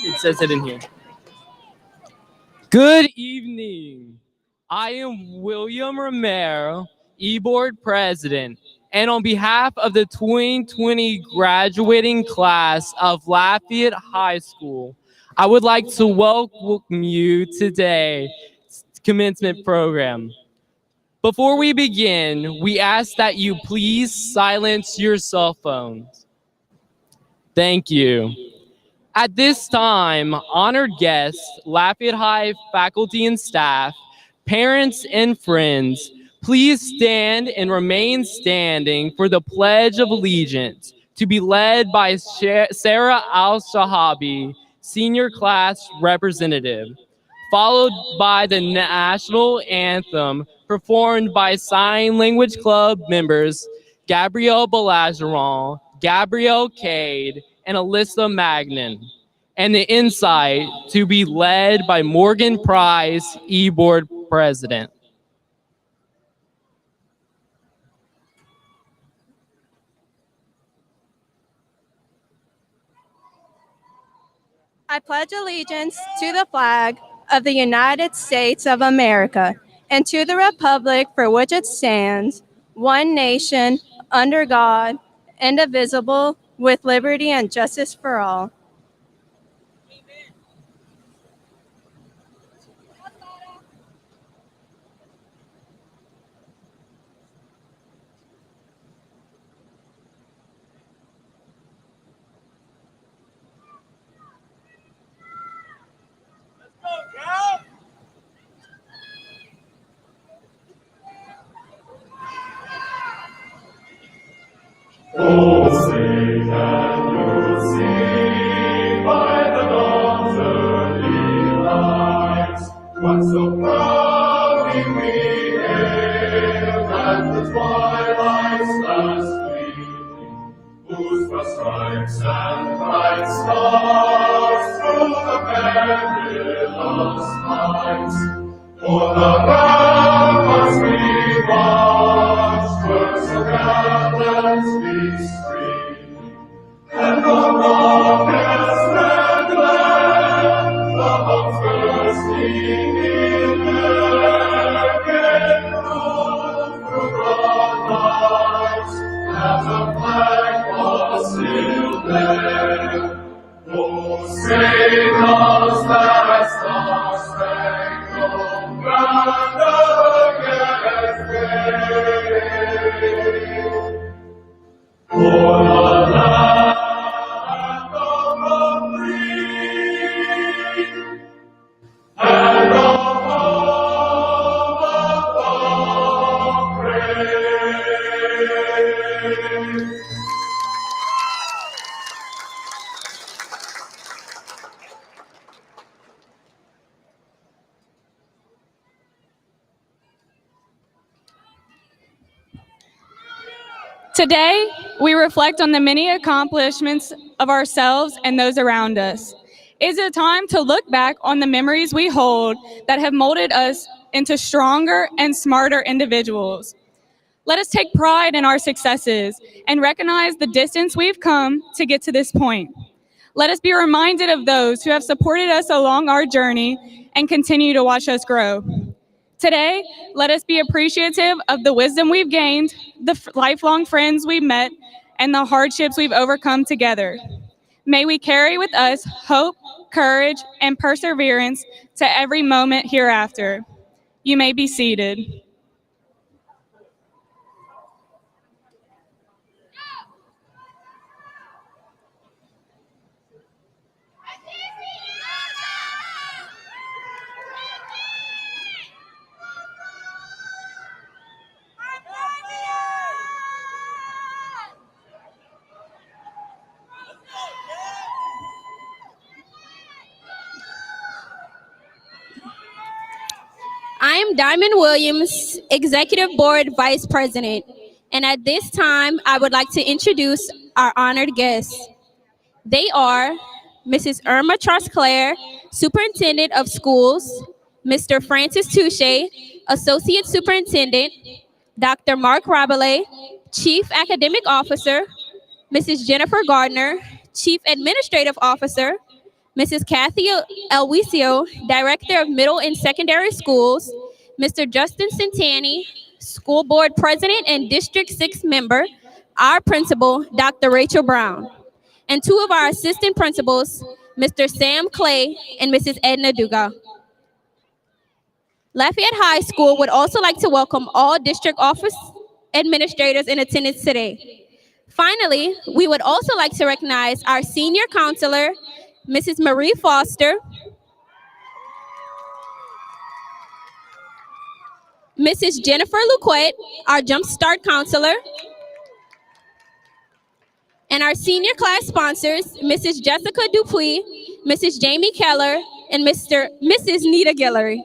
It says it in here. Good evening. I am William Romero, E-Board President, and on behalf of the 2020 graduating class of Lafayette High School, I would like to welcome you today's commencement program. Before we begin, we ask that you please silence your cell phones. Thank you. At this time, honored guests, Lafayette High faculty and staff, parents and friends, please stand and remain standing for the Pledge of Allegiance to be led by Sarah Al-Shahabi, Senior Class Representative, followed by the National Anthem performed by Sign Language Club members Gabrielle Belageron, Gabrielle Cade, and Alyssa Magnan, and the Insight to be led by Morgan Price, E-Board President. I pledge allegiance to the flag of the United States of America and to the republic for which it stands, one nation, under God, indivisible, with liberty and justice for all. Oh, say can you see by the dawn's early light what so proudly we hailed at the twilight's last gleaming, whose first stripes and bright stars through the perilous night, for the ramparts we watched were so gallantly streaming, and the rockets red glare, the bombs bursting in air, came through broad lights, as the flag was still there. Oh, say does that star-spangled banner Today, we reflect on the many accomplishments of ourselves and those around us. It's a time to look back on the memories we hold that have molded us into stronger and smarter individuals. Let us take pride in our successes and recognize the distance we've come to get to this point. Let us be reminded of those who have supported us along our journey and continue to watch us grow. Today, let us be appreciative of the wisdom we've gained, the lifelong friends we've met, and the hardships we've overcome together. May we carry with us hope, courage, and perseverance to every moment hereafter. You may be seated. I am Diamond Williams, Executive Board Vice President, and at this time, I would like to introduce our honored guests. They are Mrs. Irma Trosclair, Superintendent of Schools, Mr. Francis Touche, Associate Superintendent, Dr. Mark Rabelais, Chief Academic Officer, Mrs. Jennifer Gardner, Chief Administrative Officer, Mrs. Kathy Elwisio, Director of Middle and Secondary Schools, Mr. Justin Centani, School Board President and District 6 member, our principal, Dr. Rachel Brown, and two of our assistant principals, Mr. Sam Clay and Mrs. Edna Duga. Lafayette High School would also like to welcome all district office administrators in attendance today. Finally, we would also like to recognize our senior counselor, Mrs. Marie Foster, Mrs. Jennifer Luquette, our Jump Start counselor, and our senior class sponsors, Mrs. Jessica Dupuis, Mrs. Jamie Keller, and Mrs. Nita Guillory.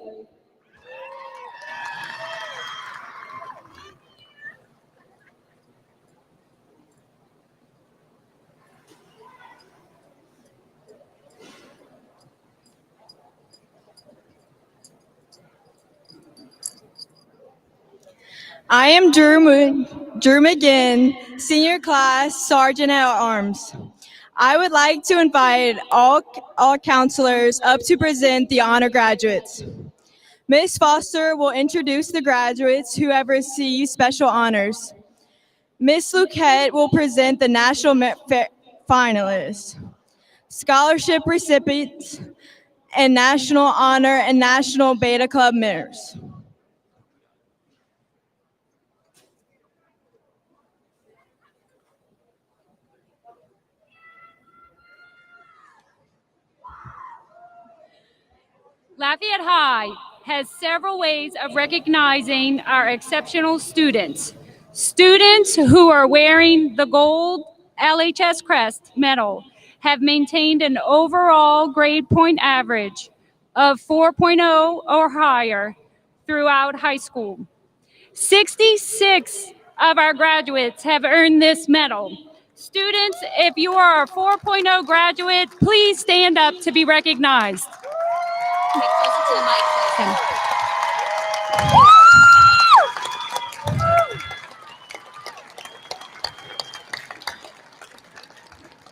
I am Drew McGinn, Senior Class Sergeant at Arms. I would like to invite all counselors up to present the honor graduates. Ms. Foster will introduce the graduates who have received special honors. Ms. Luquette will present the national finalists, scholarship recipients, and national honor and national Beta Club members. Lafayette High has several ways of recognizing our exceptional students. Students who are wearing the gold LHS crest medal have maintained an overall grade point average of 4.0 or higher throughout high school. 66 of our graduates have earned this medal. Students, if you are a 4.0 graduate, please stand up to be recognized. Get closer to the mic, please.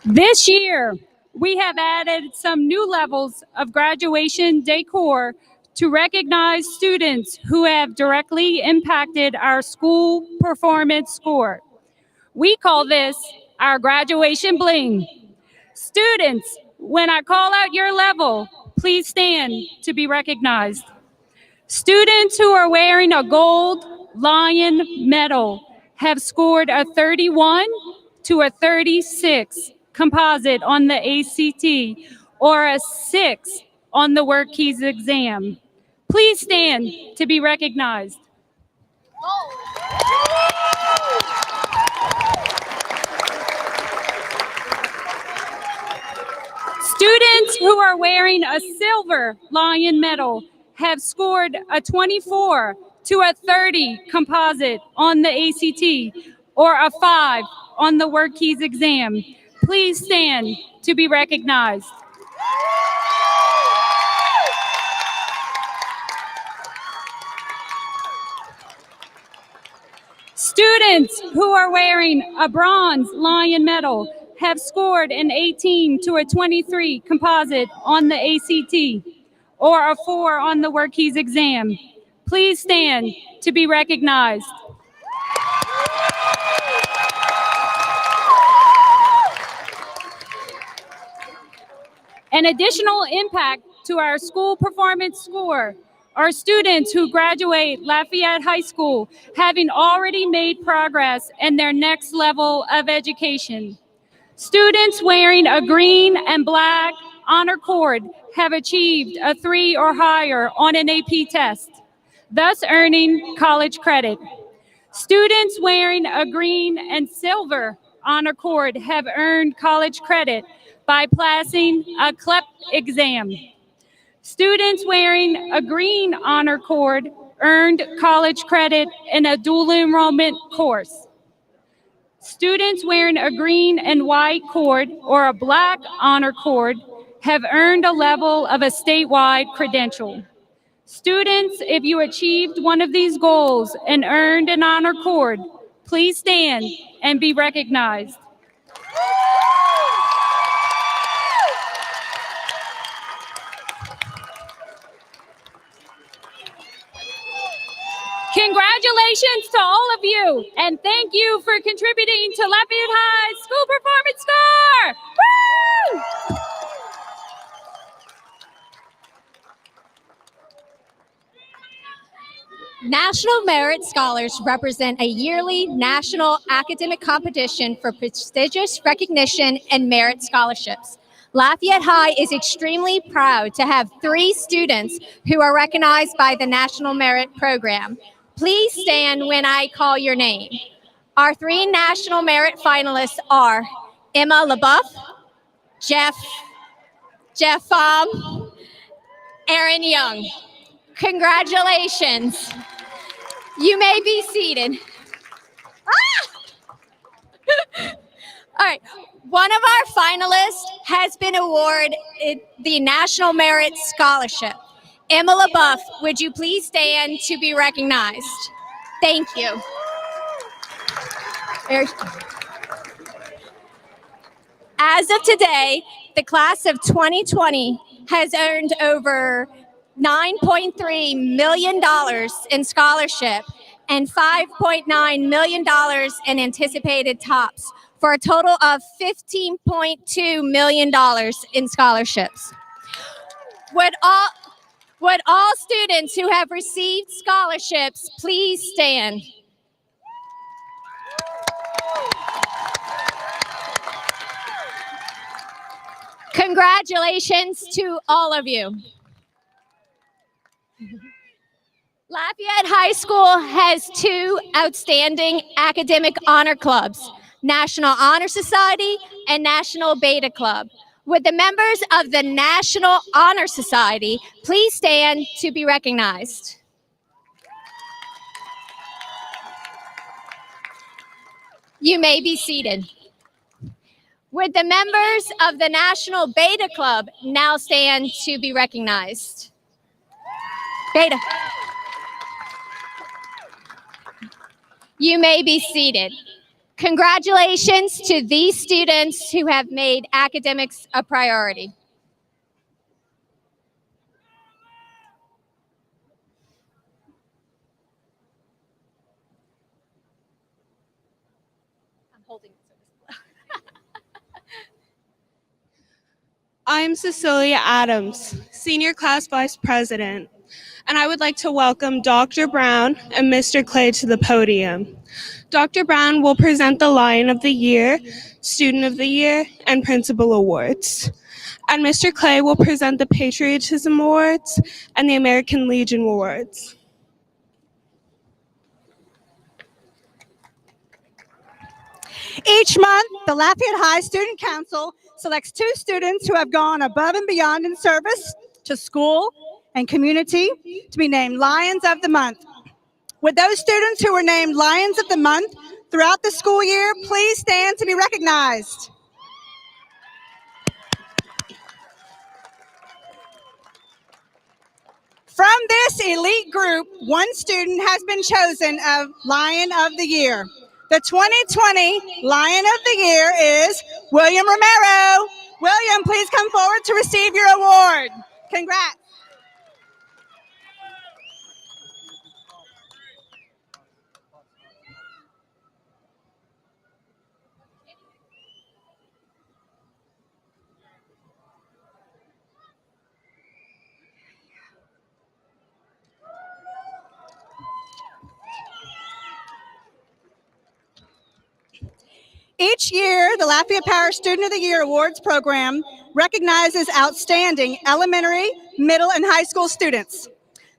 This year, we have added some new levels of graduation decor to recognize students who have directly impacted our school performance score. We call this our graduation bling. Students, when I call out your level, please stand to be recognized. Students who are wearing a gold lion medal have scored a 31 to a 36 composite on the ACT or a 6 on the Work Keys exam. Please stand to be recognized. Students who are wearing a silver lion medal have scored a 24 to a 30 composite on the ACT or a 5 on the word keys exam, please stand to be recognized. Students who are wearing a bronze lion medal have scored an 18 to a 23 composite on the ACT or a 4 on the word keys exam. Please stand to be recognized. An additional impact to our school performance score are students who graduate Lafayette High School having already made progress in their next level of education. Students wearing a green and black honor cord have achieved a 3 or higher on an AP test, thus earning college credit. Students wearing a green and silver honor cord have earned college credit by passing a CLEP exam. Students wearing a green honor cord earned college credit in a dual enrollment course. Students wearing a green and white cord or a black honor cord have earned a level of a statewide credential. Students, if you achieved one of these goals and earned an honor cord, please stand and be recognized. Congratulations to all of you, and thank you for contributing to Lafayette High's school performance score. Woo! National Merit Scholars represent a yearly national academic competition for prestigious recognition and merit scholarships. Lafayette High is extremely proud to have 3 students who are recognized by the National Merit Program. Please stand when I call your name. Our 3 National Merit finalists are Emma LaBeouf, Jeff Aaron Young. Congratulations. You may be seated. All right. One of our finalists has been awarded the National Merit Scholarship. Emma LaBeouf, would you please stand to be recognized? Thank you. As of today, the class of 2020 has earned over $9.3 million in scholarship and $5.9 million in anticipated tops for a total of $15.2 million in scholarships. Would all students who have received scholarships please stand? Congratulations to all of you. Lafayette High School has 2 outstanding academic honor clubs, National Honor Society and National Beta Club. Would the members of the National Honor Society please stand to be recognized? You may be seated. Would the members of the National Beta Club now stand to be recognized? Beta. You may be seated. Congratulations to these students who have made academics a priority. I'm holding it so I'm Cecilia Adams, Senior Class Vice President, and I would like to welcome Dr. Brown and Mr. Clay to the podium. Dr. Brown will present the Lion of the Year, Student of the Year, and Principal Awards. And Mr. Clay will present the Patriotism Awards and the American Legion Awards. Each month, the Lafayette High Student Council selects 2 students who have gone above and beyond in service to school and community to be named Lions of the Month. Would those students who were named Lions of the Month throughout the school year, please stand to be recognized. From this elite group, one student has been chosen a Lion of the Year. The 2020 Lion of the Year is William Romero. William, please come forward to receive your award. Congrats. Each year, the Lafayette Parish Student of the Year Awards program recognizes outstanding elementary, middle, and high school students.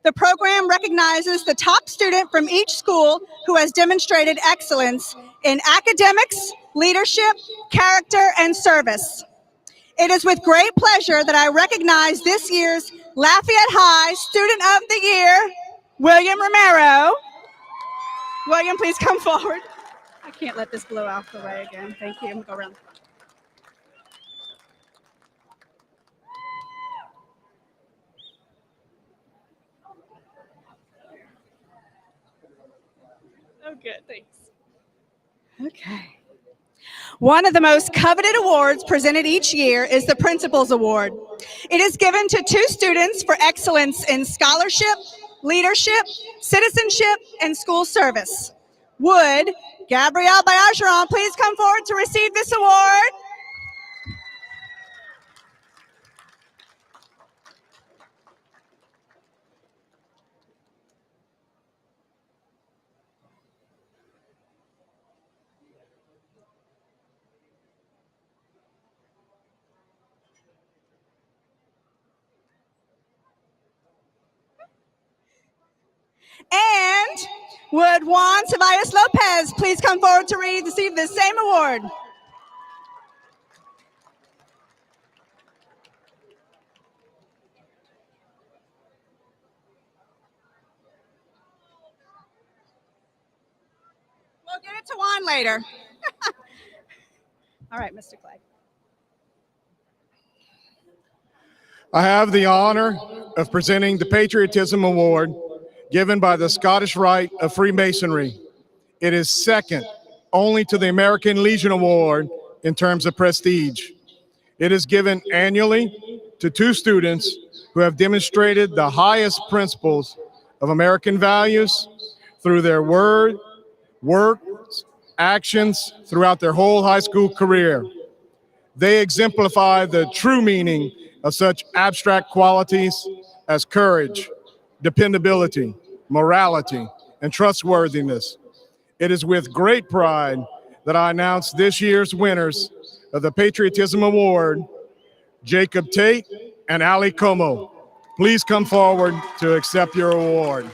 The program recognizes the top student from each school who has demonstrated excellence in academics, leadership, character, and service. It is with great pleasure that I recognize this year's Lafayette High Student of the Year, William Romero. William, please come forward. I can't let this blow out the way again. Thank you. I'm going to go around. Oh, good. Thanks. Okay. One of the most coveted awards presented each year is the Principal's Award. It is given to 2 students for excellence in scholarship, leadership, citizenship, and school service. Would Gabrielle Bayageron please come forward to receive this award? And would Juan Ceballos Lopez please come forward to receive the same award? We'll get it to Juan later. All right, Mr. Clay. I have the honor of presenting the Patriotism Award given by the Scottish Rite of Freemasonry. It is second only to the American Legion Award in terms of prestige. It is given annually to 2 students who have demonstrated the highest principles of American values through their work, actions throughout their whole high school career. They exemplify the true meaning of such abstract qualities as courage, dependability, morality, and trustworthiness. It is with great pride that I announce this year's winners of the Patriotism Award, Jacob Tate and Ali Como. Please come forward to accept your award.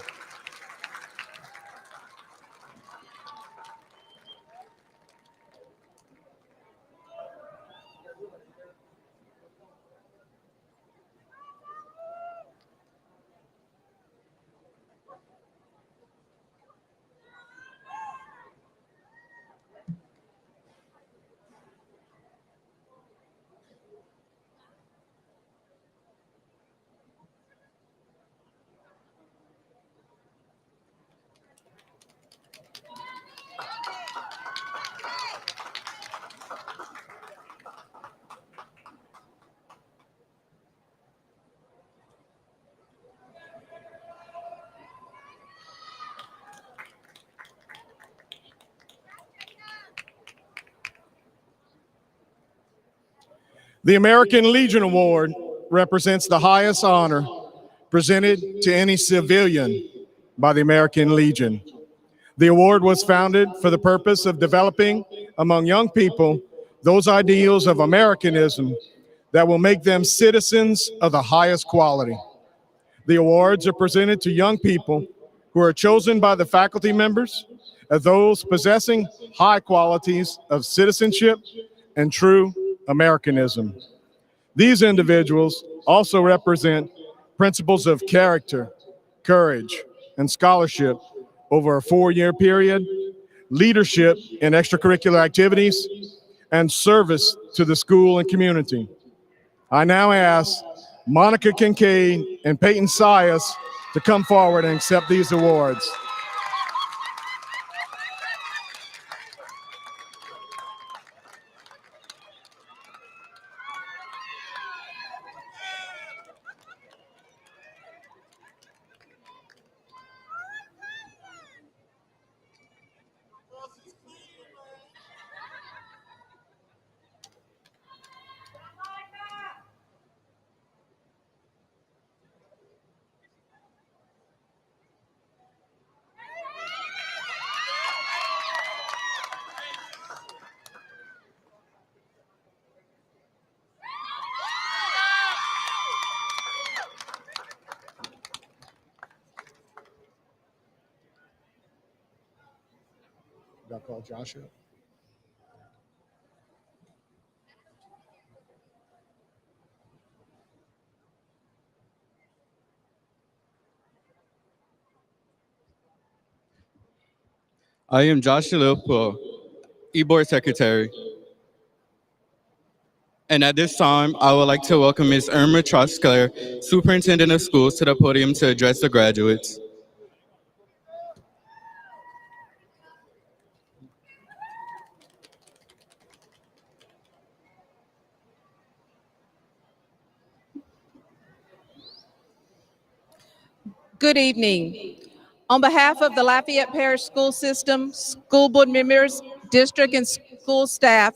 The American Legion Award represents the highest honor presented to any civilian by the American Legion. The award was founded for the purpose of developing among young people those ideals of Americanism that will make them citizens of the highest quality. The awards are presented to young people who are chosen by the faculty members as those possessing high qualities of citizenship and true Americanism. These individuals also represent principles of character, courage, and scholarship over a 4-year period leadership in extracurricular activities, and service to the school and community. I now ask Monica Kincaid and Peyton Sias to come forward and accept these awards. Got to call Joshua. I am Joshua Leopold, E-Board Secretary. And at this time, I would like to welcome Ms. Irma Trosclair, Superintendent of Schools, to the podium to address the graduates. Good evening. On behalf of the Lafayette Parish School System, school board members, district and school staff,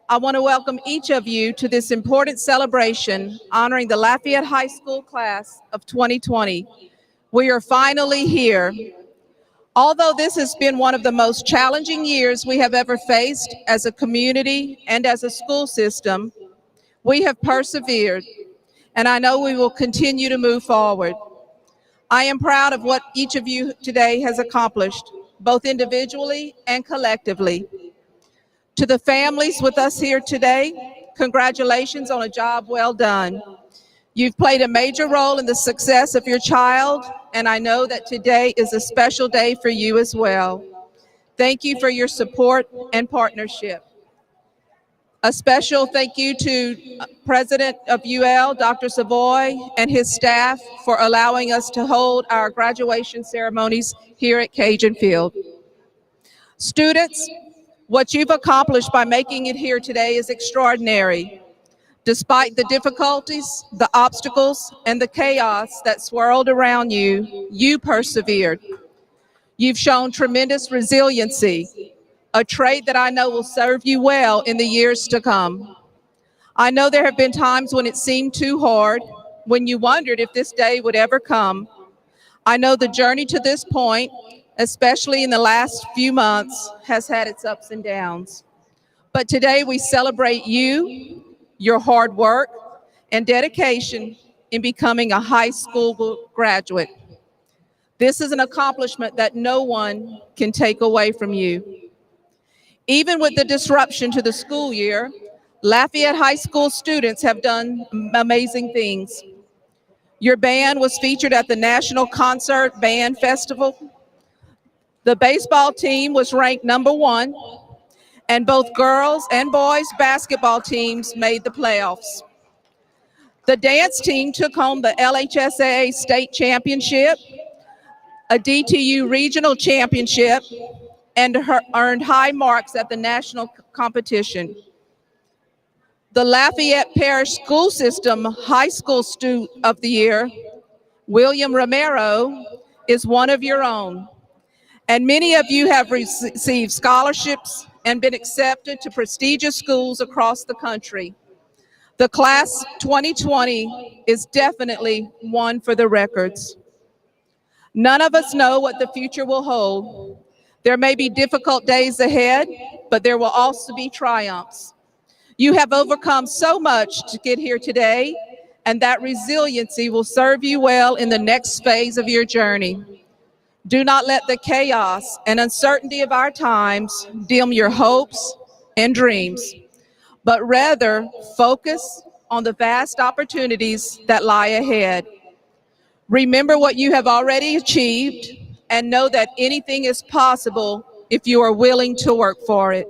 I want to welcome each of you to this important celebration honoring the Lafayette High School class of 2020. We are finally here. Although this has been one of the most challenging years we have ever faced as a community and as a school system, we have persevered, and I know we will continue to move forward. I am proud of what each of you today has accomplished, both individually and collectively. To the families with us here today, congratulations on a job well done. You've played a major role in the success of your child, and I know that today is a special day for you as well. Thank you for your support and partnership. A special thank you to President of UL, Dr. Savoy, and his staff for allowing us to hold our graduation ceremonies here at Cajun Field. Students, what you've accomplished by making it here today is extraordinary. Despite the difficulties, the obstacles, and the chaos that swirled around you, you persevered. You've shown tremendous resiliency, a trait that I know will serve you well in the years to come. I know there have been times when it seemed too hard, when you wondered if this day would ever come. I know the journey to this point, especially in the last few months, has had its ups and downs. But today we celebrate you, your hard work, and dedication in becoming a high school graduate. This is an accomplishment that no one can take away from you. Even with the disruption to the school year, Lafayette High School students have done amazing things. Your band was featured at the National Concert Band Festival. The baseball team was ranked #1, and both girls and boys basketball teams made the playoffs. The dance team took home the LHSAA State Championship, a DTU Regional Championship, and earned high marks at the national competition. The Lafayette Parish School System High School Student of the Year, William Romero, is one of your own. And many of you have received scholarships and been accepted to prestigious schools across the country. The class 2020 is definitely one for the records. None of us know what the future will hold. There may be difficult days ahead, but there will also be triumphs. You have overcome so much to get here today, and that resiliency will serve you well in the next phase of your journey. Do not let the chaos and uncertainty of our times dim your hopes and dreams, but rather focus on the vast opportunities that lie ahead. Remember what you have already achieved and know that anything is possible if you are willing to work for it.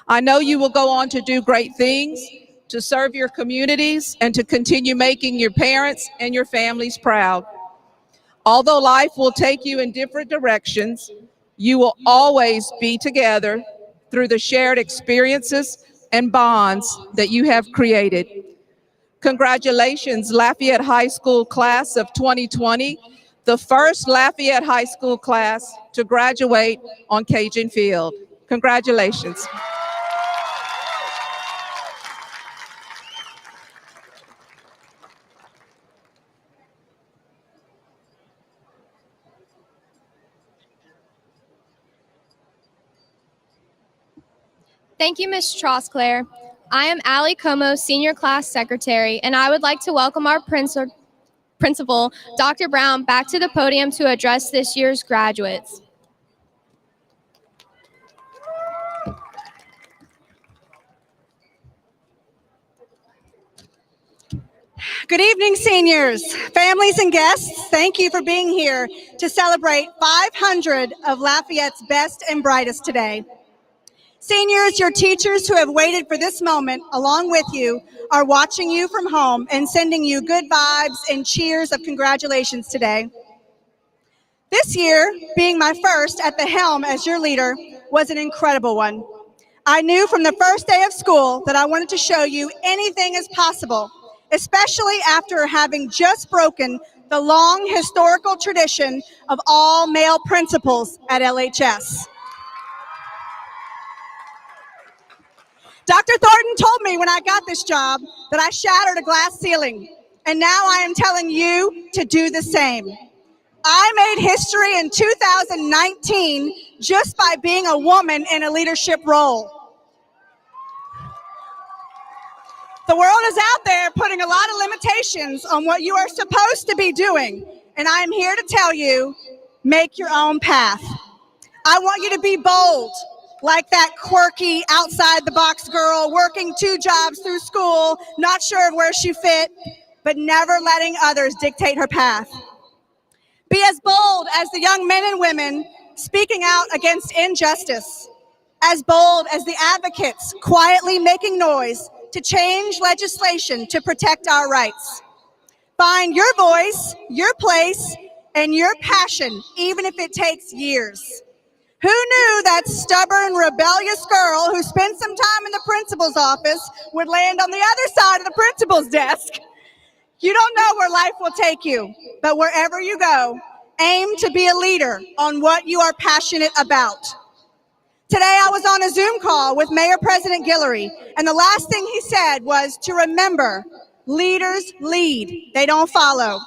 I know you will go on to do great things, to serve your communities, and to continue making your parents and your families proud. Although life will take you in different directions, you will always be together through the shared experiences and bonds that you have created. Congratulations, Lafayette High School class of 2020, the first Lafayette High School class to graduate on Cajun Field. Congratulations. Thank you, Ms. Trosclair. I am Allie Como, Senior Class Secretary, and I would like to welcome our principal, Dr. Brown, back to the podium to address this year's graduates. Good evening, seniors, families, and guests. Thank you for being here to celebrate 500 of Lafayette's best and brightest today. Seniors, your teachers who have waited for this moment along with you are watching you from home and sending you good vibes and cheers of congratulations today. This year, being my first at the helm as your leader, was an incredible one. I knew from the first day of school that I wanted to show you anything is possible, especially after having just broken the long historical tradition of all male principals at LHS. Dr. Thornton told me when I got this job that I shattered a glass ceiling, and now I am telling you to do the same. I made history in 2019 just by being a woman in a leadership role. The world is out there putting a lot of limitations on what you are supposed to be doing, and I am here to tell you, make your own path. I want you to be bold, like that quirky, outside-the-box girl working 2 jobs through school, not sure of where she fit, but never letting others dictate her path. Be as bold as the young men and women speaking out against injustice, as bold as the advocates quietly making noise to change legislation to protect our rights. Find your voice, your place, and your passion, even if it takes years. Who knew that stubborn, rebellious girl who spent some time in the principal's office would land on the other side of the principal's desk? You don't know where life will take you, but wherever you go, aim to be a leader on what you are passionate about. Today, I was on a Zoom call with Mayor President Guillory, and the last thing he said was to remember, leaders lead, they don't follow.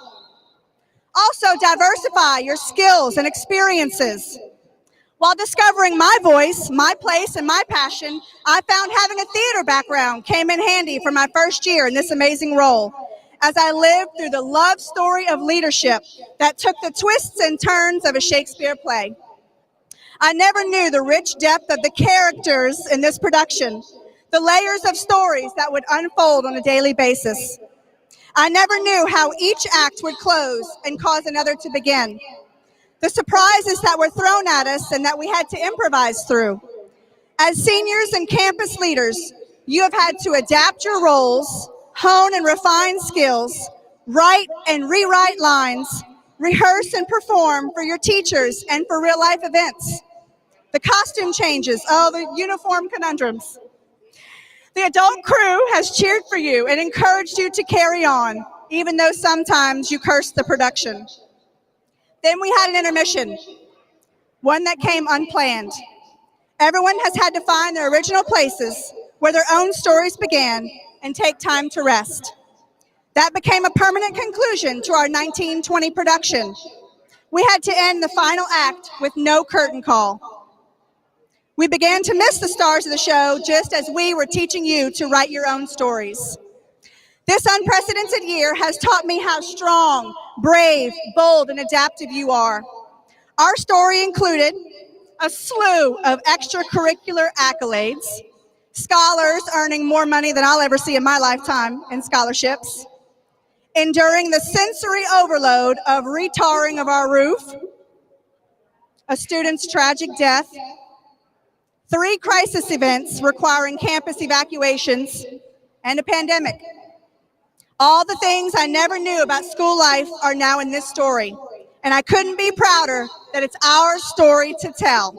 Also, diversify your skills and experiences. While discovering my voice, my place, and my passion, I found having a theater background came in handy for my first year in this amazing role, as I lived through the love story of leadership that took the twists and turns of a Shakespeare play. I never knew the rich depth of the characters in this production, the layers of stories that would unfold on a daily basis. I never knew how each act would close and cause another to begin. The surprises that were thrown at us and that we had to improvise through. As seniors and campus leaders, you have had to adapt your roles, hone and refine skills, write and rewrite lines, rehearse and perform for your teachers and for real-life events. The costume changes, the uniform conundrums. The adult crew has cheered for you and encouraged you to carry on, even though sometimes you cursed the production. Then we had an intermission, one that came unplanned. Everyone has had to find their original places where their own stories began and take time to rest. That became a permanent conclusion to our 1920 production. We had to end the final act with no curtain call. We began to miss the stars of the show just as we were teaching you to write your own stories. This unprecedented year has taught me how strong, brave, bold, and adaptive you are. Our story included a slew of extracurricular accolades, scholars earning more money than I'll ever see in my lifetime in scholarships, enduring the sensory overload of retarring of our roof, a student's tragic death, 3 crisis events requiring campus evacuations, and a pandemic. All the things I never knew about school life are now in this story, and I couldn't be prouder that it's our story to tell.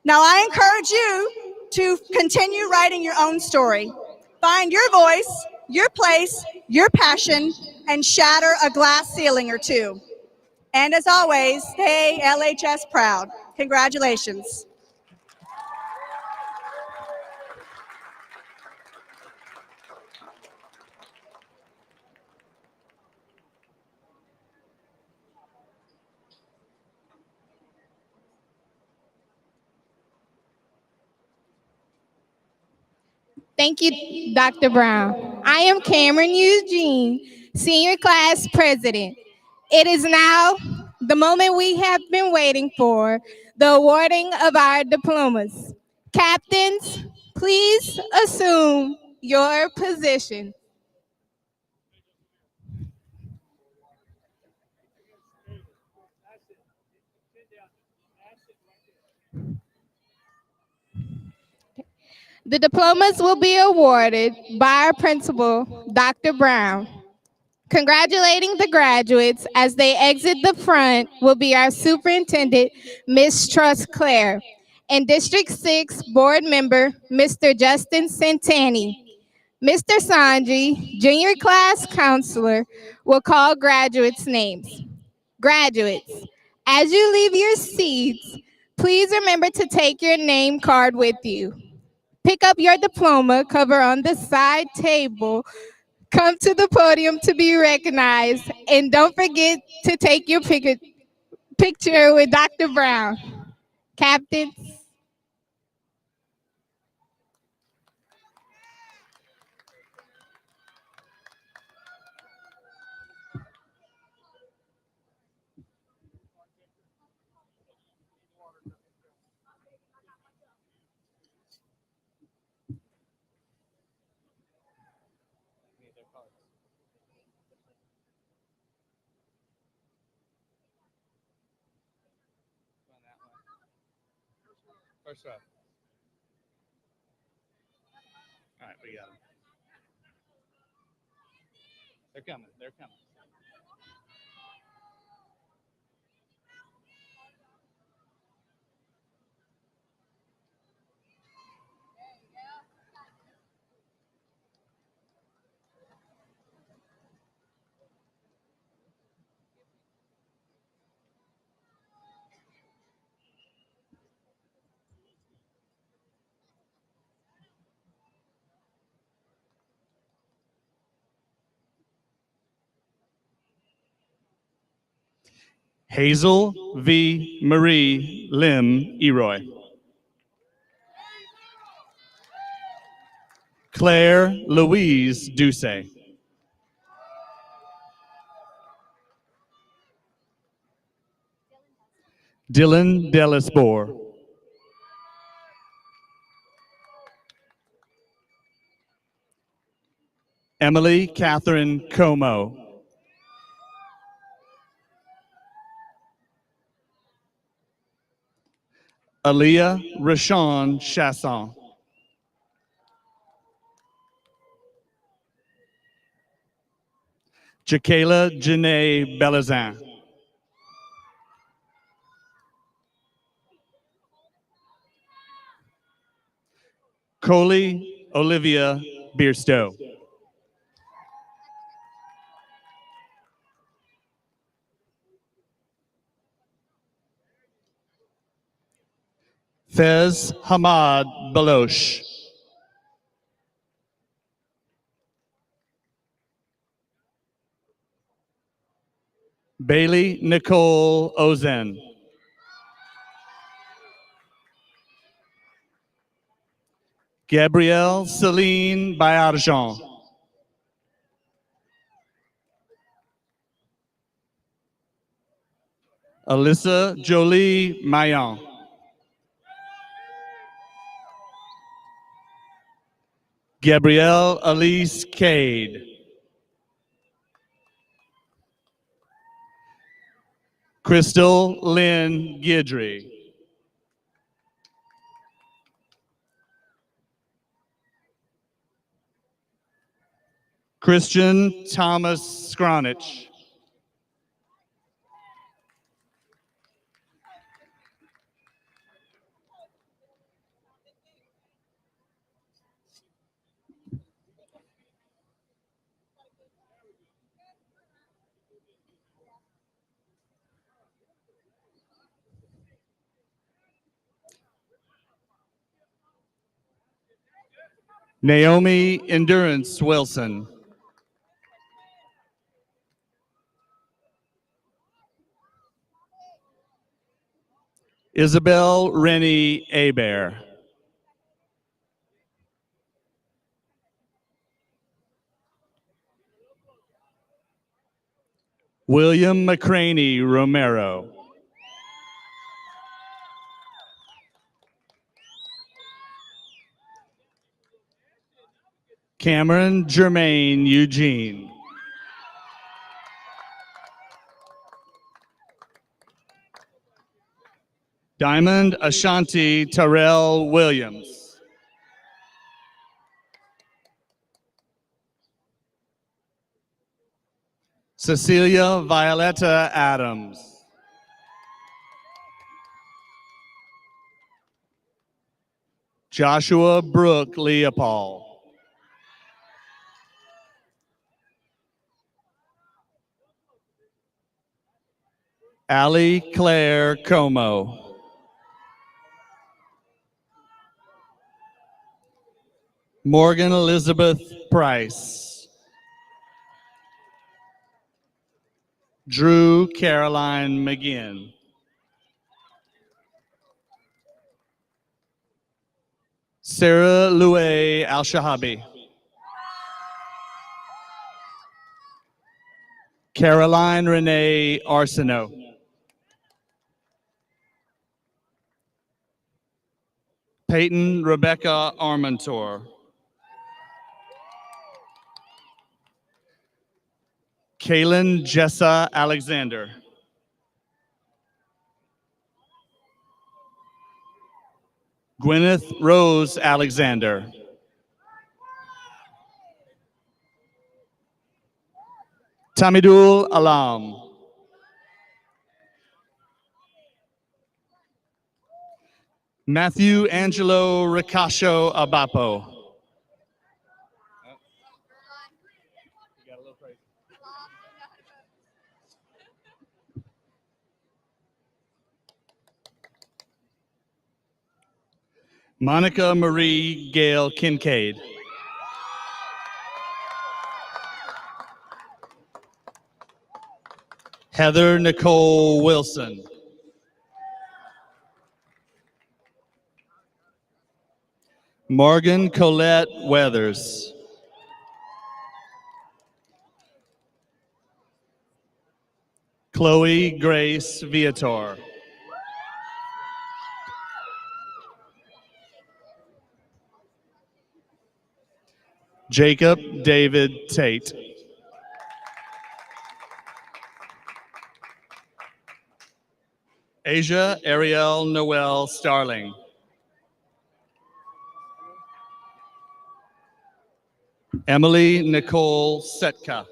Now, I encourage you to continue writing your own story. Find your voice, your place, your passion, and shatter a glass ceiling or two. And as always, stay LHS proud. Congratulations. Thank you, Dr. Brown. I am Cameron Eugene, Senior Class President. It is now the moment we have been waiting for, the awarding of our diplomas. Captains, please assume your position. The diplomas will be awarded by our principal, Dr. Brown. Congratulating the graduates as they exit the front will be our superintendent, Ms. Trust Claire, and District 6 board member, Mr. Justin Santani. Mr. Sanji, junior class counselor, will call graduates' names. Graduates, as you leave your seats, please remember to take your name card with you. Pick up your diploma cover on the side table. Come to the podium to be recognized. And don't forget to take your picture with Dr. Brown. Captains. First row. All right, we got them. They're coming. They're coming. Hazel V. Marie Lim Eroy. Claire Louise Ducey. Dylan Delisbor. Emily Catherine Como. Aaliyah Rashawn Chasson. Jakayla Janae Belazin. Coley Olivia Bierstow. Fez Hamad Baloch. Bailey Nicole Ozen. Gabrielle Celine Bayarjan. Alyssa Jolie Mayon. Gabrielle Elise Cade. Crystal Lynn Guidry. Christian Thomas Skronich. Naomi Endurance Wilson. Isabel Rennie Hebert. William McCraney Romero. Cameron Germain Eugene. Diamond Ashanti Terrell Williams. Cecilia Violetta Adams. Joshua Brooke Leopold. Allie Claire Como. Morgan Elizabeth Price. Drew Caroline McGinn. Sarah Louay Al-Shahabi. Caroline Renee Arsenault. Peyton Rebecca Armentor. Kaylin Jessa Alexander. Gwyneth Rose Alexander. Tamidul Alam. Matthew Angelo Ricascio Abapo. Monica Marie Gail Kincaid. Heather Nicole Wilson. Morgan Colette Weathers. Chloe Grace Viator. Jacob David Tate. Asia Ariel Noel Starling. Emily Nicole Setka.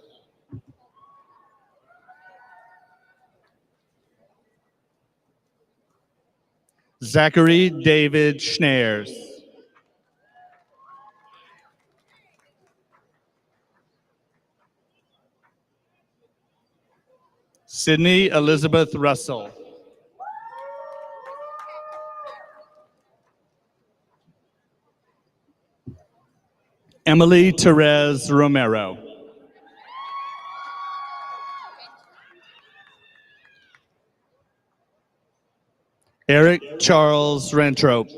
Zachary David Schneers. Sydney Elizabeth Russell. Emily Therese Romero. Eric Charles Rentrope.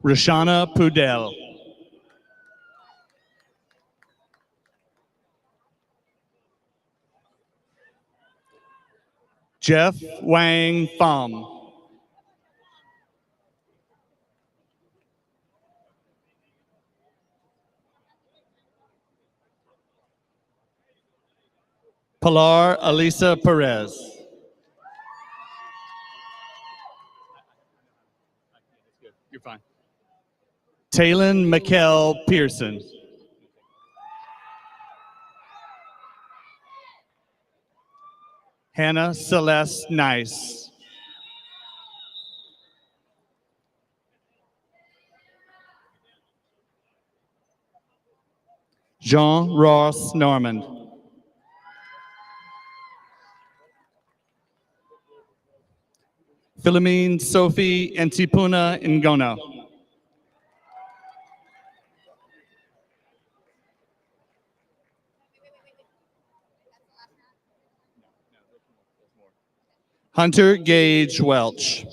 Rashana Pudel. Jeff Wang Pham. Pilar Elisa Perez. You're fine. Taylin McKell Pearson. Hannah Celeste Nice. Jean Ross Normand. Philomene Sophie Antipuna Ngono. Hunter Gage Welch.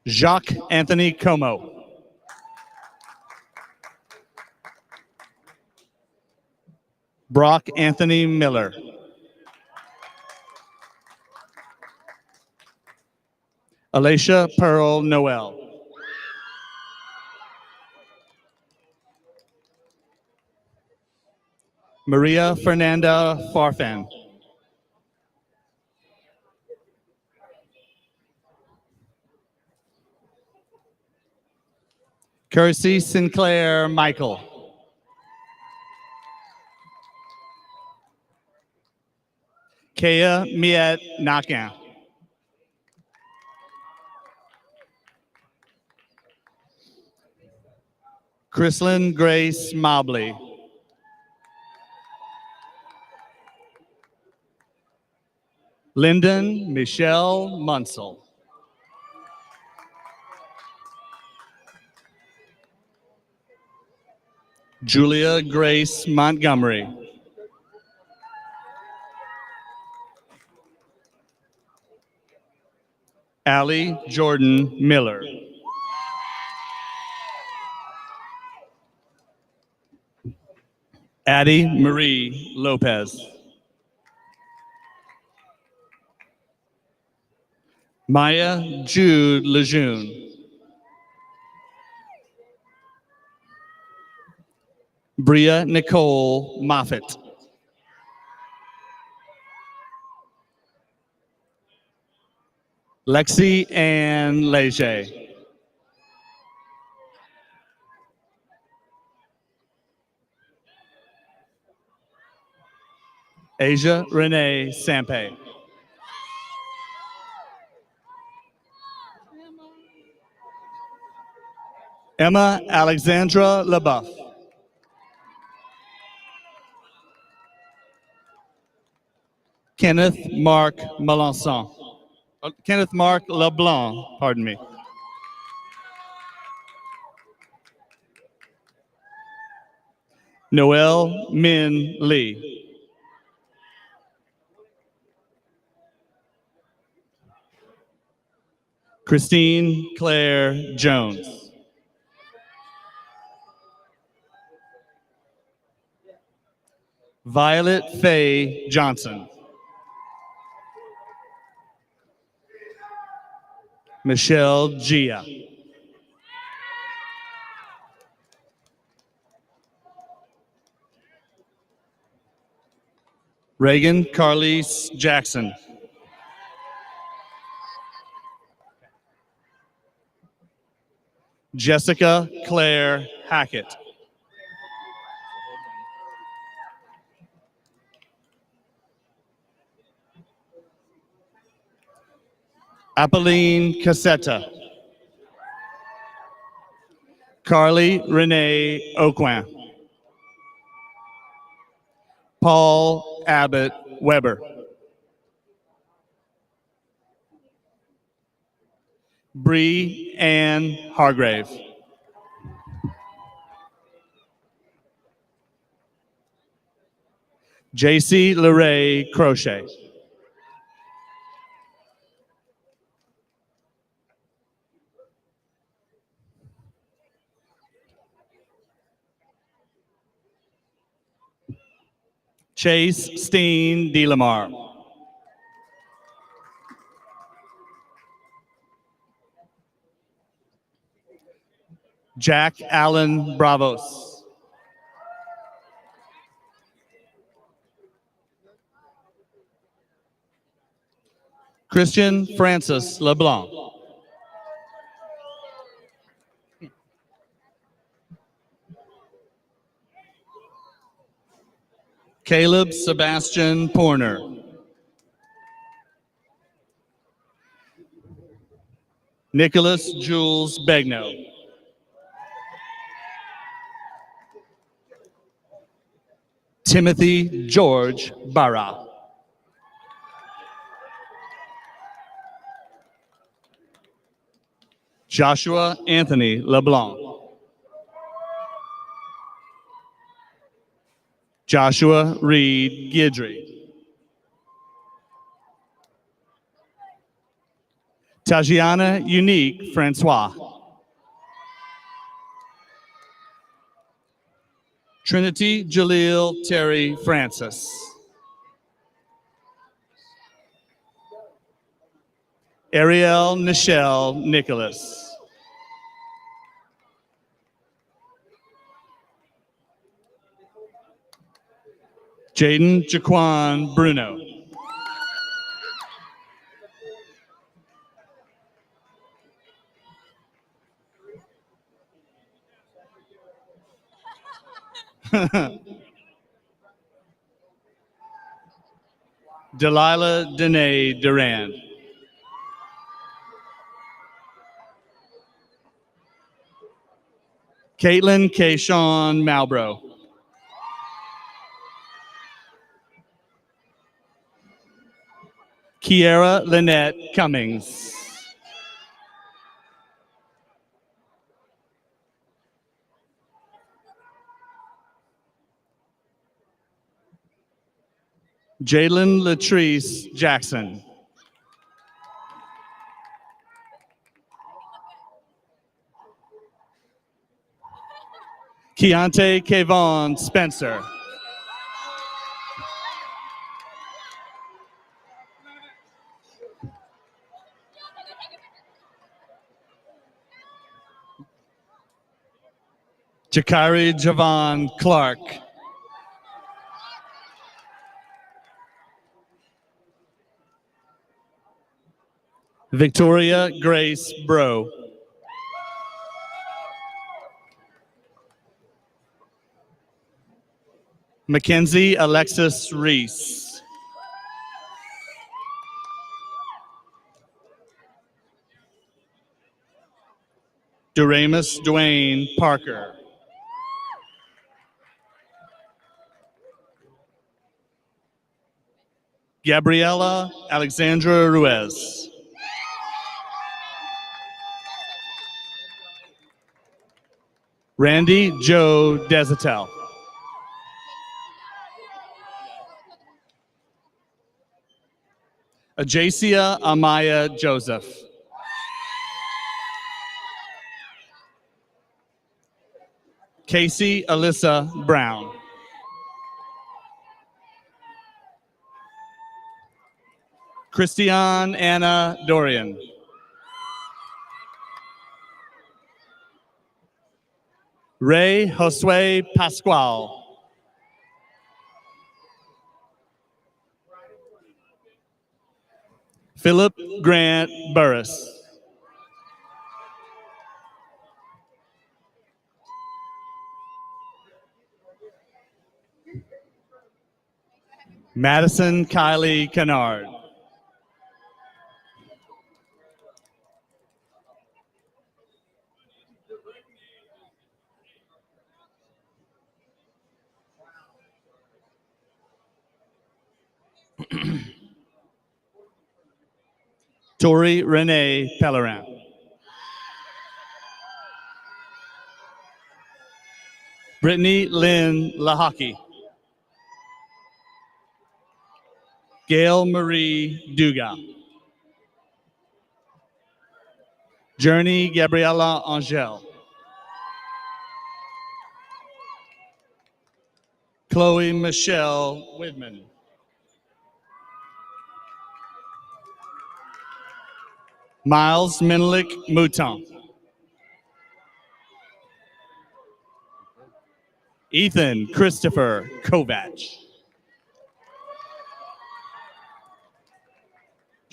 Jacques Anthony Como. Brock Anthony Miller. Alicia Pearl Noel. Maria Fernanda Farfan. Kersey Sinclair Michael. Kea Miet Nakan. Chrislyn Grace Mobley. Lyndon Michelle Munsell. Julia Grace Montgomery. Allie Jordan Miller. Addie Marie Lopez. Maya Jude Lejeune. Bria Nicole Moffitt. Lexi Ann Leger. Asia Renee Sampe. Emma Alexandra LeBeuf. Kenneth Mark Melanson. Kenneth Mark LeBlanc, pardon me. Noel Min Lee. Christine Claire Jones. Violet Faye Johnson. Michelle Gia. Reagan Carlise Jackson. Jessica Claire Hackett. Apolline Cassetta. Carly Renee Aucoin. Paul Abbott Weber. Bree Ann Hargrave. JC LeRae Crochet. Chase Steen DeLamar. Jack Allen Bravos. Christian Francis LeBlanc. Caleb Sebastian Porner. Nicholas Jules Begno. Timothy George Barra. Joshua Anthony LeBlanc. Joshua Reed Guidry. Tajiana Unique Francois. Trinity Jaleel Terry Francis. Ariel Nichelle Nicholas. Jaden Jaquan Bruno. Delilah Danae Durand. Caitlin Kayshawn Malbro. Kiera Lynette Cummings. Jalen Latrice Jackson. Keontae Kayvon Spencer. Jakari Javon Clark. Victoria Grace Bro. Mackenzie Alexis Reese. Doremus Dwayne Parker. Gabriela Alexandra Ruiz. Randy Joe Desatel. Ajacia Amaya Joseph. Casey Alyssa Brown. Christiane Anna Dorian. Ray Josue Pascual. Philip Grant Burris. Madison Kylie Kennard. Tori Renee Pellerin. Brittany Lynn Lahaki. Gail Marie Duga. Journey Gabriela Angel. Chloe Michelle Widman. Miles Menelik Mouton. Ethan Christopher Kovach.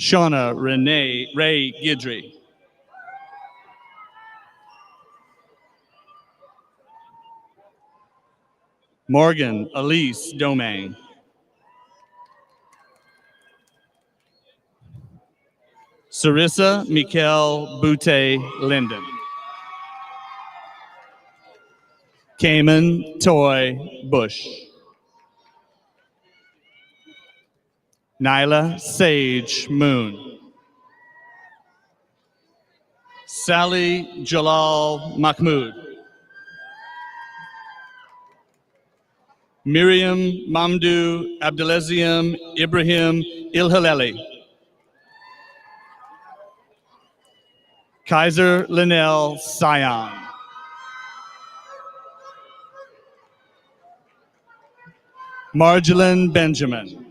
Shauna Ray Guidry. Morgan Elise Domain. Sarissa Mikel Butte Linden. Cayman Toy Bush. Nyla Sage Moon. Sally Jalal Mahmood. Miriam Mamdou Abdelaziam Ibrahim Ilhaleli. Kaiser Linnell Sion. Marjolin Benjamin.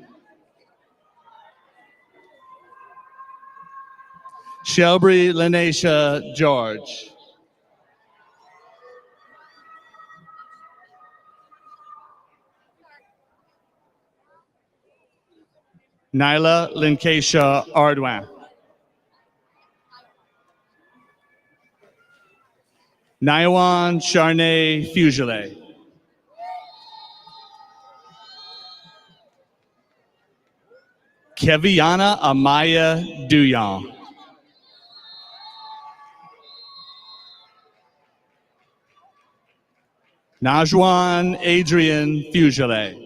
Shelby Lenacia George. Nyla Linkesha Ardwan. Naiwan Charnay Fugile. Keviana Amaya Duyan. Najwan Adrian Fugile.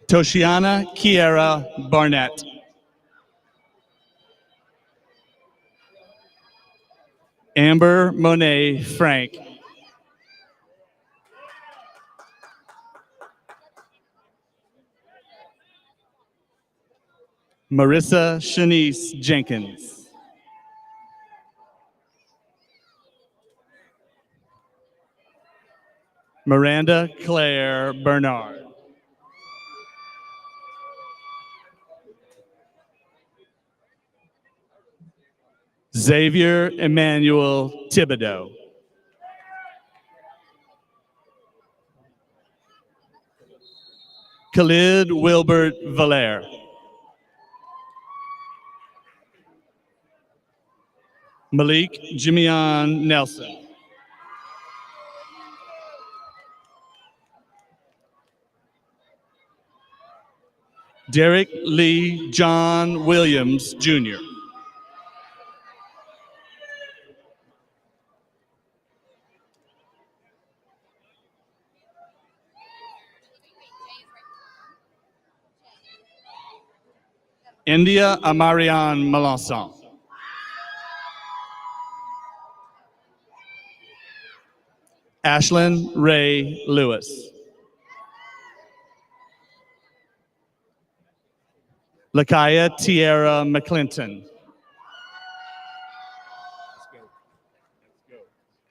Toshiana Kiera Barnett. Amber Monet Frank. Marissa Shanice Jenkins. Miranda Claire Bernard. Xavier Emmanuel Thibodeau. Khalid Wilbert Valaire. Malik Jimion Nelson. Derek Lee John Williams, Jr. India Amarian Melanson. Ashlyn Ray Lewis. Lakaya Tierra McClinton.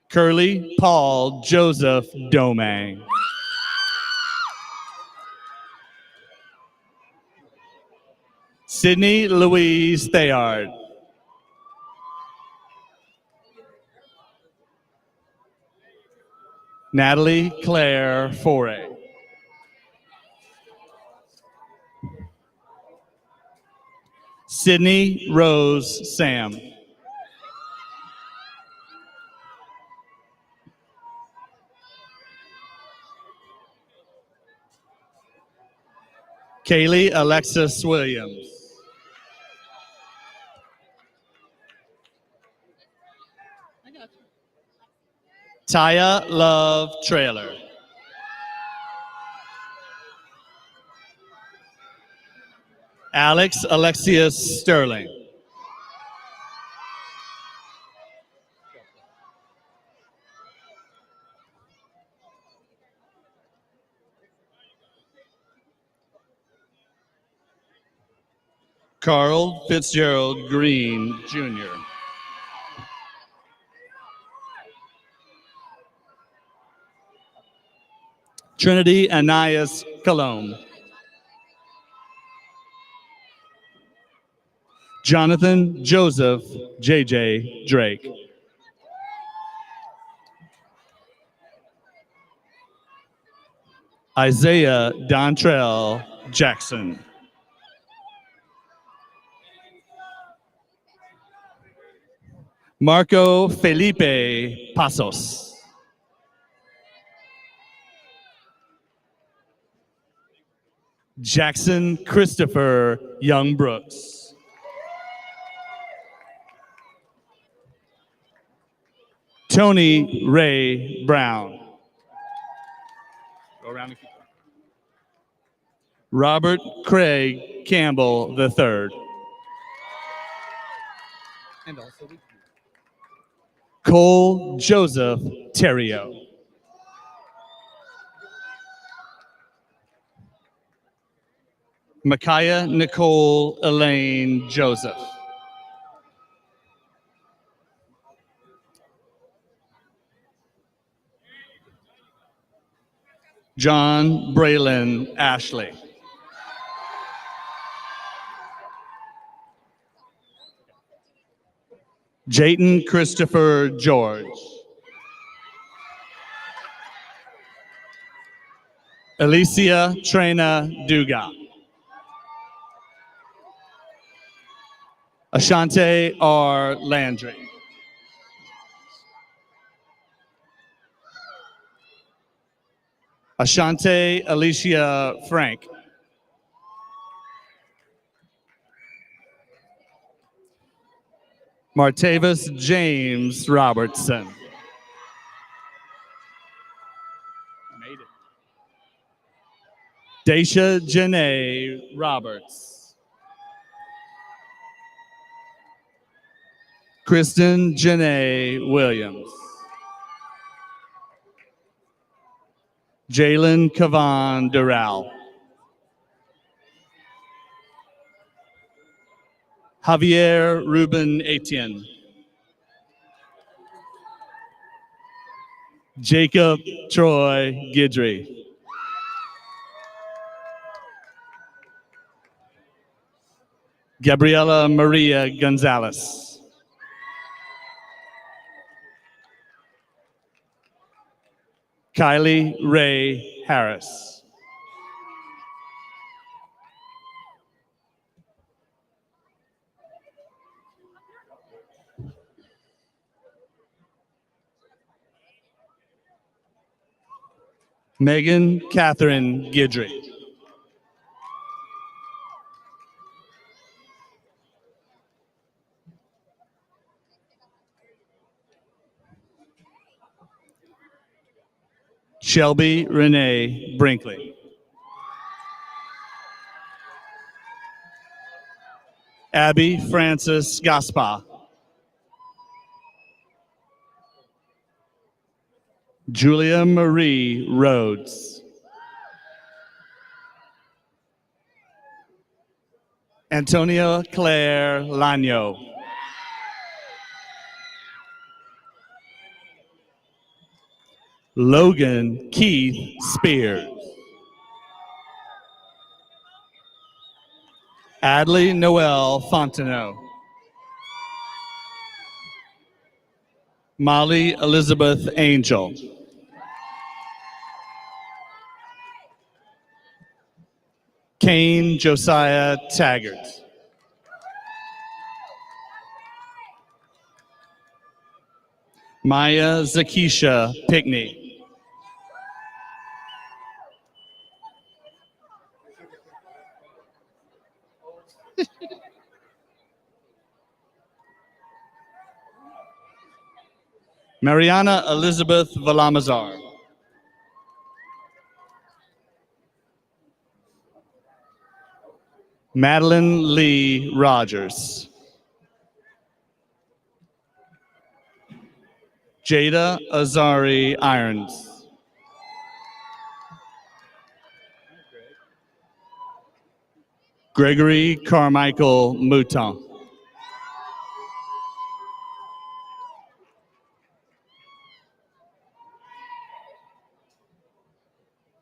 Curly Paul Joseph Domang. Sydney Louise Thayard. Natalie Claire Foray. Sydney Rose Sam. Kaylee Alexis Williams. Taya Love Trailer. Alex Alexius Sterling. Carl Fitzgerald Green, Jr. Trinity Anais Colombe. Jonathan Joseph J.J. Drake. Isaiah Dontrell Jackson. Marco Felipe Pasos. Jackson Christopher Young Brooks. Tony Ray Brown. Go around and keep going. Robert Craig Campbell III. And also Cole Joseph Terrio. Micaiah Nicole Elaine Joseph. John Braylon Ashley. Jayton Christopher George. Alicia Trina Duga. Ashante R. Landry. Ashante Alicia Frank. Martavis James Robertson. Made it. Daisha Janae Roberts. Kristen Janae Williams. Jalen Kavan Doral. Javier Ruben Etienne. Jacob Troy Gidry. Gabriela Maria Gonzalez. Kylie Ray Harris. Megan Catherine Gidry. Shelby Renee Brinkley. Abby Frances Gaspar. Julia Marie Rhodes. Antonia Claire Lano. Logan Keith Spears. Adley Noel Fontenot. Molly Elizabeth Angel. Kane Josiah Taggart. Maya Zakisha Pickney. Mariana Elizabeth Valamazar. Madeline Lee Rogers. Jada Azari Irons. Gregory Carmichael Mouton.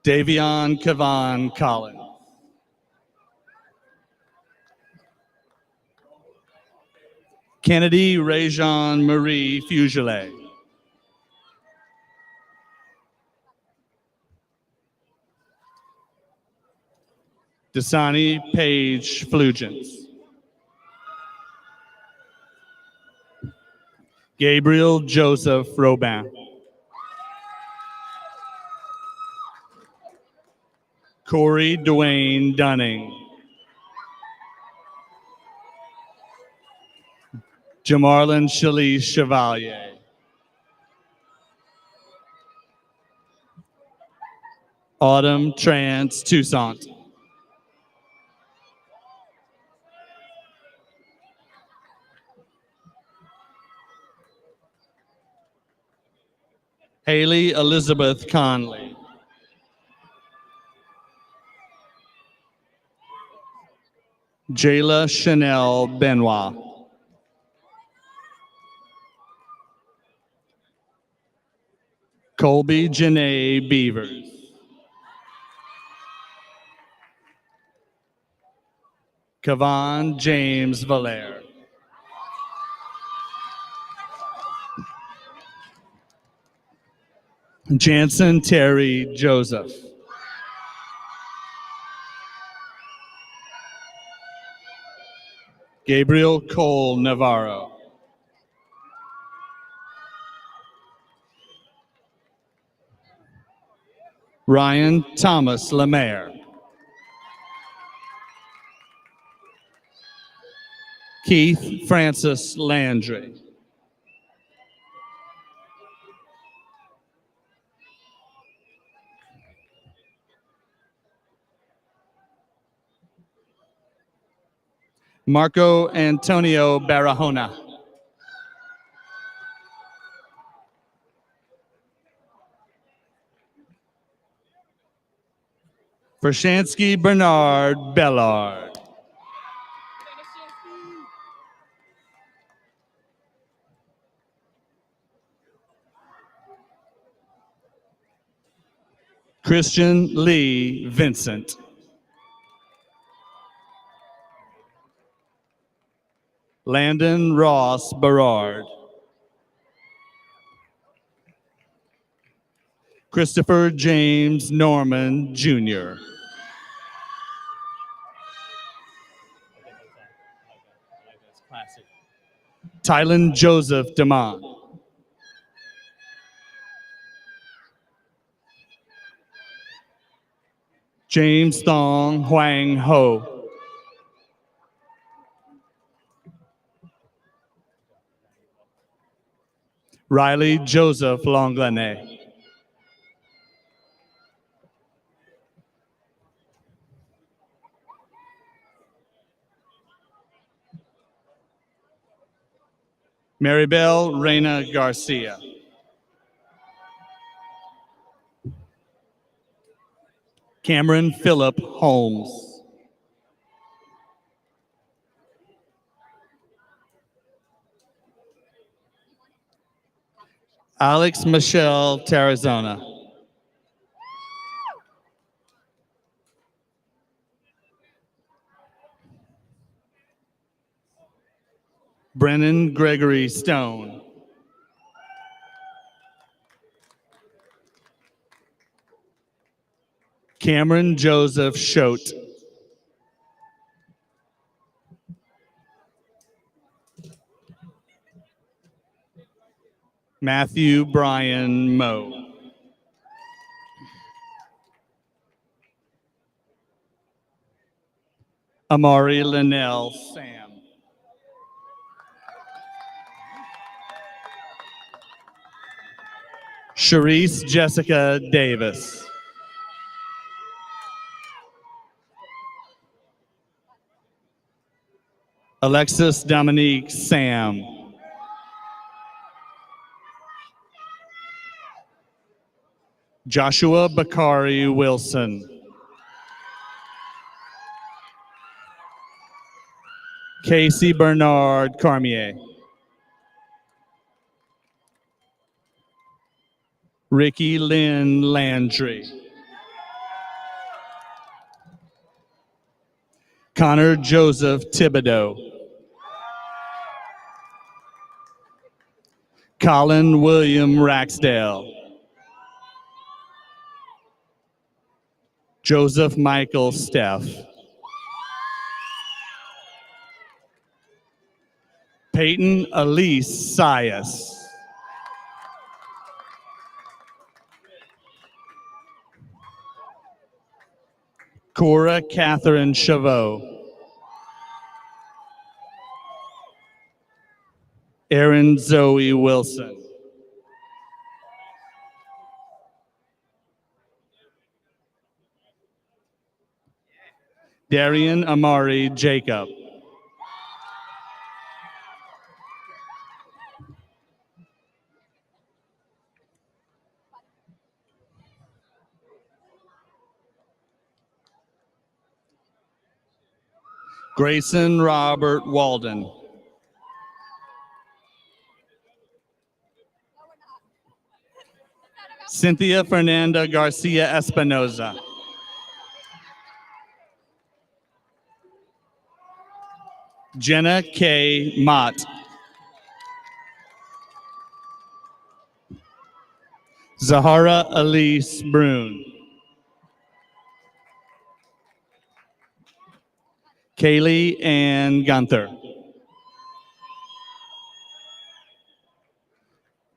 Davion Kavan Collins. Kennedy Rajon Marie Fugele. Dasani Paige Flugents. Gabriel Joseph Robin. Corey Dwayne Dunning. Jamarlin Shalice Chevalier. Autumn Trans Toussaint. Haley Elizabeth Conley. Jayla Chanel Benoit. Colby Janae Beavers. Kavan James Valaire. Jansen Terry Joseph. Gabriel Cole Navarro. Ryan Thomas Lemaire. Keith Francis Landry. Marco Antonio Barahona. Vershansky Bernard Bellard. Christian Lee Vincent. Landon Ross Berard. Christopher James Norman Jr. Tylen Joseph DeMont. James Thong Huang Ho. Riley Joseph Longlanet. Maribel Reina Garcia. Cameron Phillip Holmes. Alex Michelle Tarazona. Brennan Gregory Stone. Cameron Joseph Schote. Matthew Brian Moe. Amari Linnell Sam. Sharice Jessica Davis. Alexis Dominique Sam. Joshua Bakari Wilson. Casey Bernard Carmier. Ricky Lynn Landry. Connor Joseph Thibodeau. Colin William Raxdale. Joseph Michael Steff. Peyton Elise Sias. Cora Catherine Chavot. Erin Zoe Wilson. Darian Amari Jacob. Grayson Robert Walden. Cynthia Fernanda Garcia Espinoza. Jenna K. Mott. Zahara Elise Brune. Kaylee Ann Gunther.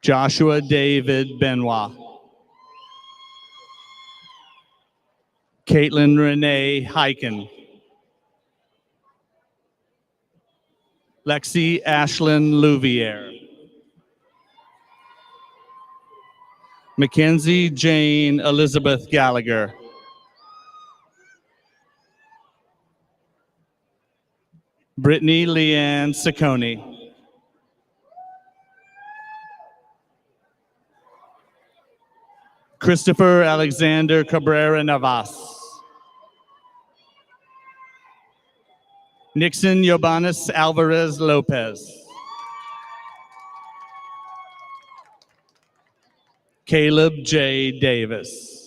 Joshua David Benoit. Caitlin Renee Hyken. Lexi Ashlyn Louvier. Mackenzie Jane Elizabeth Gallagher. Brittany Leanne Saccone. Christopher Alexander Cabrera Navas. Nixon Yobanis Alvarez Lopez. Caleb J. Davis.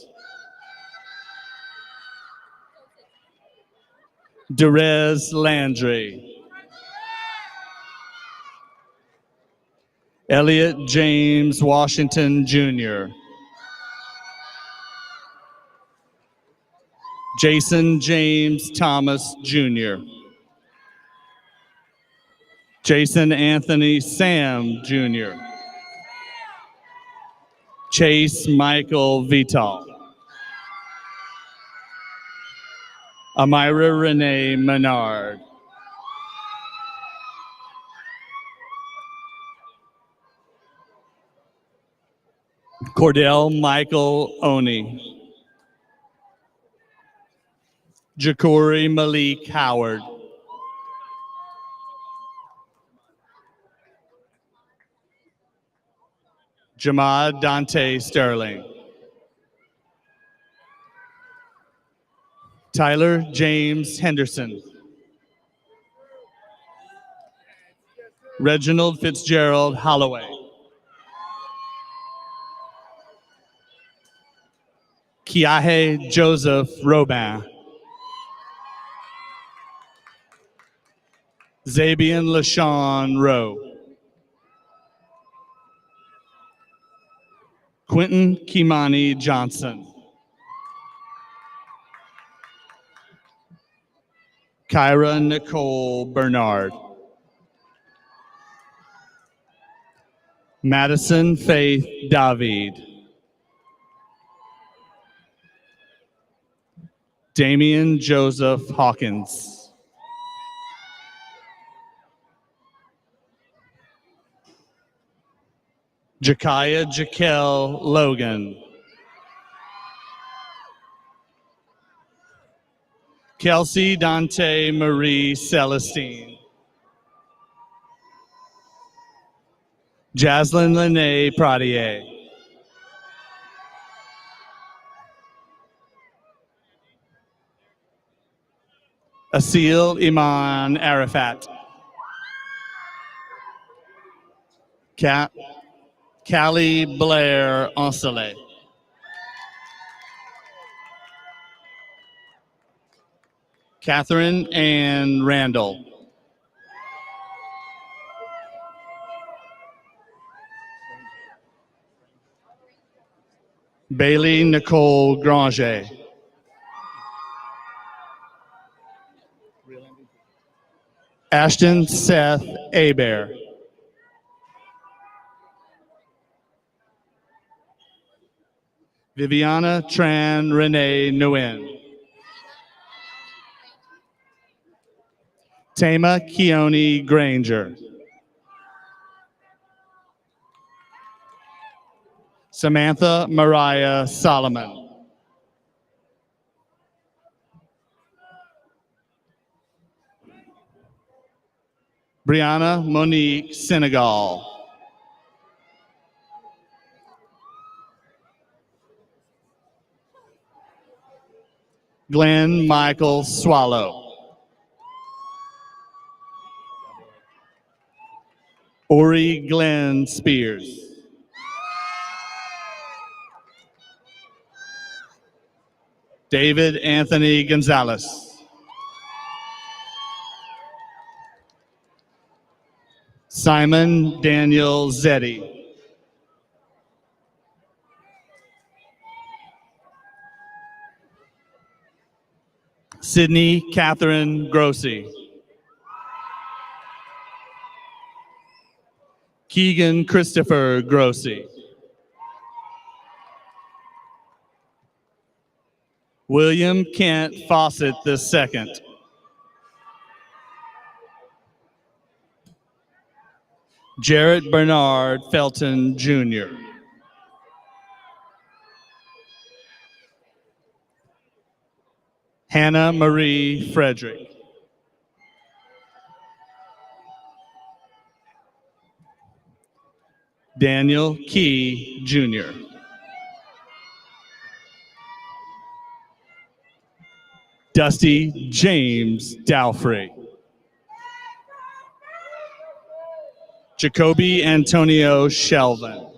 Derez Landry. Elliot James Washington Jr. Jason James Thomas Jr. Jason Anthony Sam Jr. Chase Michael Vital. Amira Renee Menard. Cordell Michael Oni. Ja'Cory Malik Howard. Jamad Dante Sterling. Tyler James Henderson. Reginald Fitzgerald Holloway. Kiahe Joseph Robin. Zabian LaShawn Rowe. Quentin Kimani Johnson. Kyra Nicole Bernard. Madison Faith David. Damian Joseph Hawkins. Jakaya Jaquel Logan. Kelsey Dante Marie Celestine. Jaslyn Lene Pradier. Asil Iman Arafat. Callie Blair Onsele. Catherine Ann Randall. Bailey Nicole Granger. Ashton Seth Abear. Viviana Tran Renee Nguyen. Tama Keone Granger. Samantha Mariah Solomon. Brianna Monique Senegal. Glenn Michael Swallow. Ori Glenn Spears. David Anthony Gonzalez. Simon Daniel Zetti. Sydney Catherine Grossi. Keegan Christopher Grossi. William Kent Fawcett II. Jarrett Bernard Felton Jr. Hannah Marie Frederick. Daniel Key Jr. Dusty James Dowfrey. Jacoby Antonio Shelvin.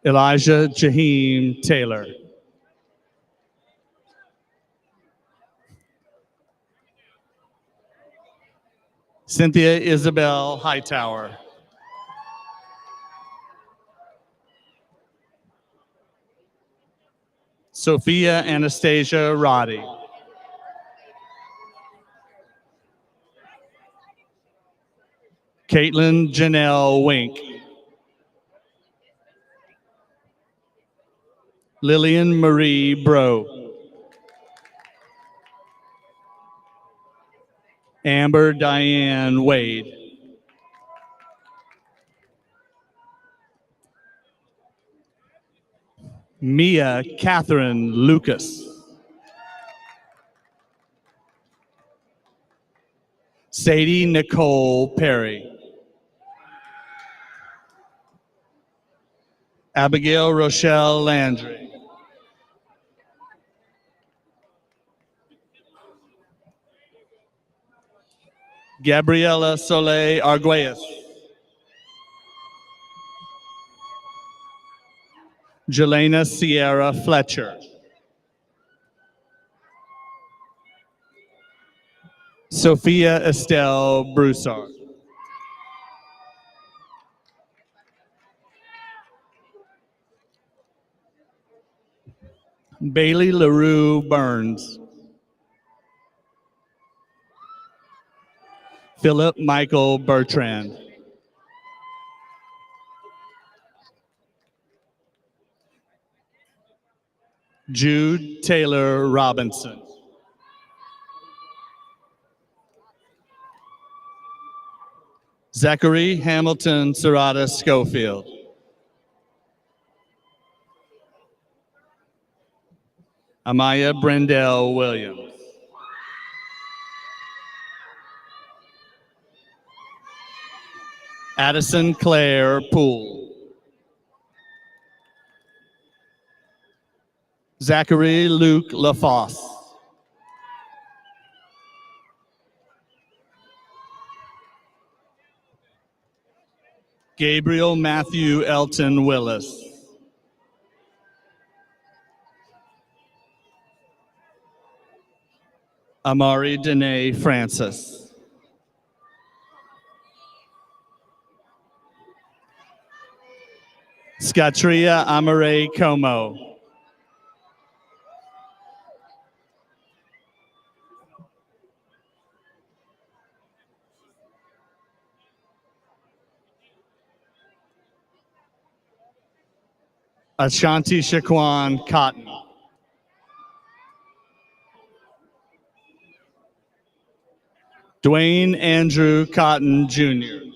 Elijah Jaheim Taylor. Cynthia Isabel Hightower. Sophia Anastasia Roddy. Caitlin Janelle Wink. Lillian Marie Bro. Amber Diane Wade. Mia Catherine Lucas. Sadie Nicole Perry. Abigail Rochelle Landry. Gabriela Soleil Arguelles. Jelena Sierra Fletcher. Sophia Estelle Broussard. Bailey LaRue Burns. Philip Michael Bertrand. Jude Taylor Robinson. Zachary Hamilton Serrata Schofield. Amaya Brendel Williams. Addison Claire Poole. Zachary Luke LaFosse. Gabriel Matthew Elton Willis. Amari Danae Francis. Skatria Amare Como. Ashanti Shaquan Cotton. Dwayne Andrew Cotton Jr.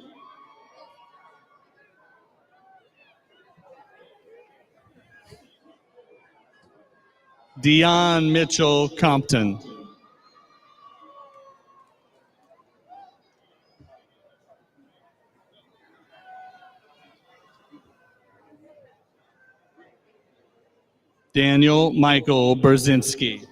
Dion Mitchell Compton. Daniel Michael Brzezinski.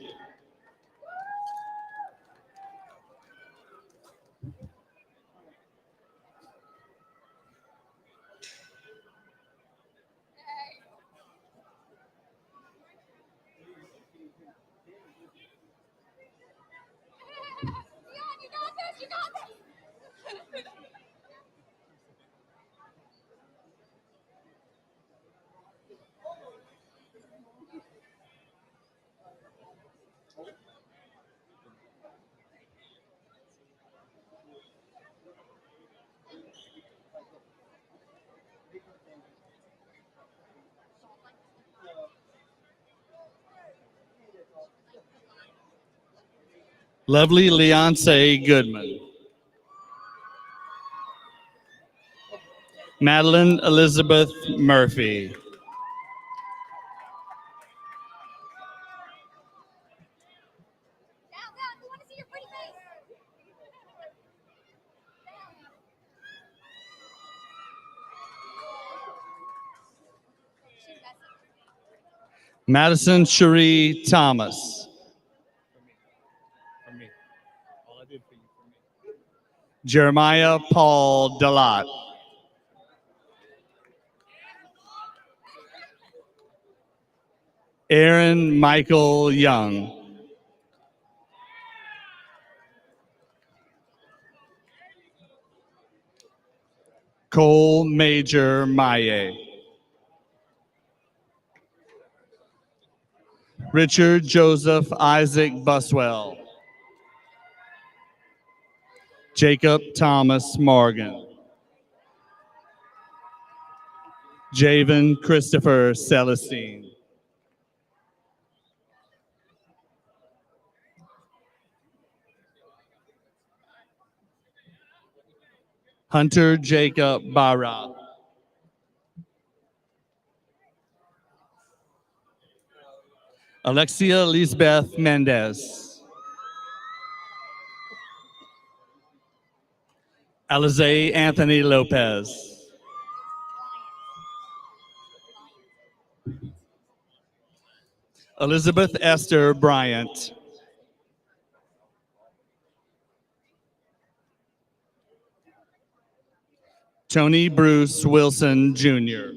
Lovely Leonce Goodman. Madeline Elizabeth Murphy. Madison Cherie Thomas. Jeremiah Paul Delot. Aaron Michael Young. Cole Major Maye. Richard Joseph Isaac Buswell. Jacob Thomas Morgan. Javen Christopher Celestine. Hunter Jacob Barra. Alexia Lisbeth Mendez. Alize Anthony Lopez. Elizabeth Esther Bryant. Tony Bruce Wilson Jr.